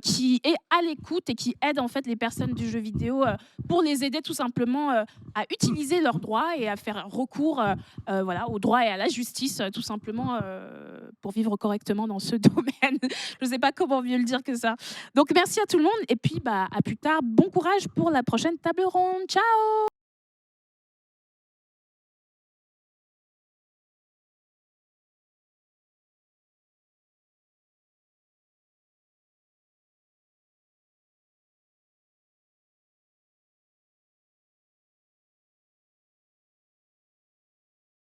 Speaker 1: qui est à l'écoute et qui aide en fait les personnes du jeu vidéo pour les aider tout simplement à utiliser leurs droits et à faire recours aux droits et à la justice, tout simplement pour vivre correctement dans ce domaine. Je ne sais pas comment mieux le dire que ça. Donc merci à tout le monde et puis à plus tard. Bon courage pour la prochaine table ronde. Ciao!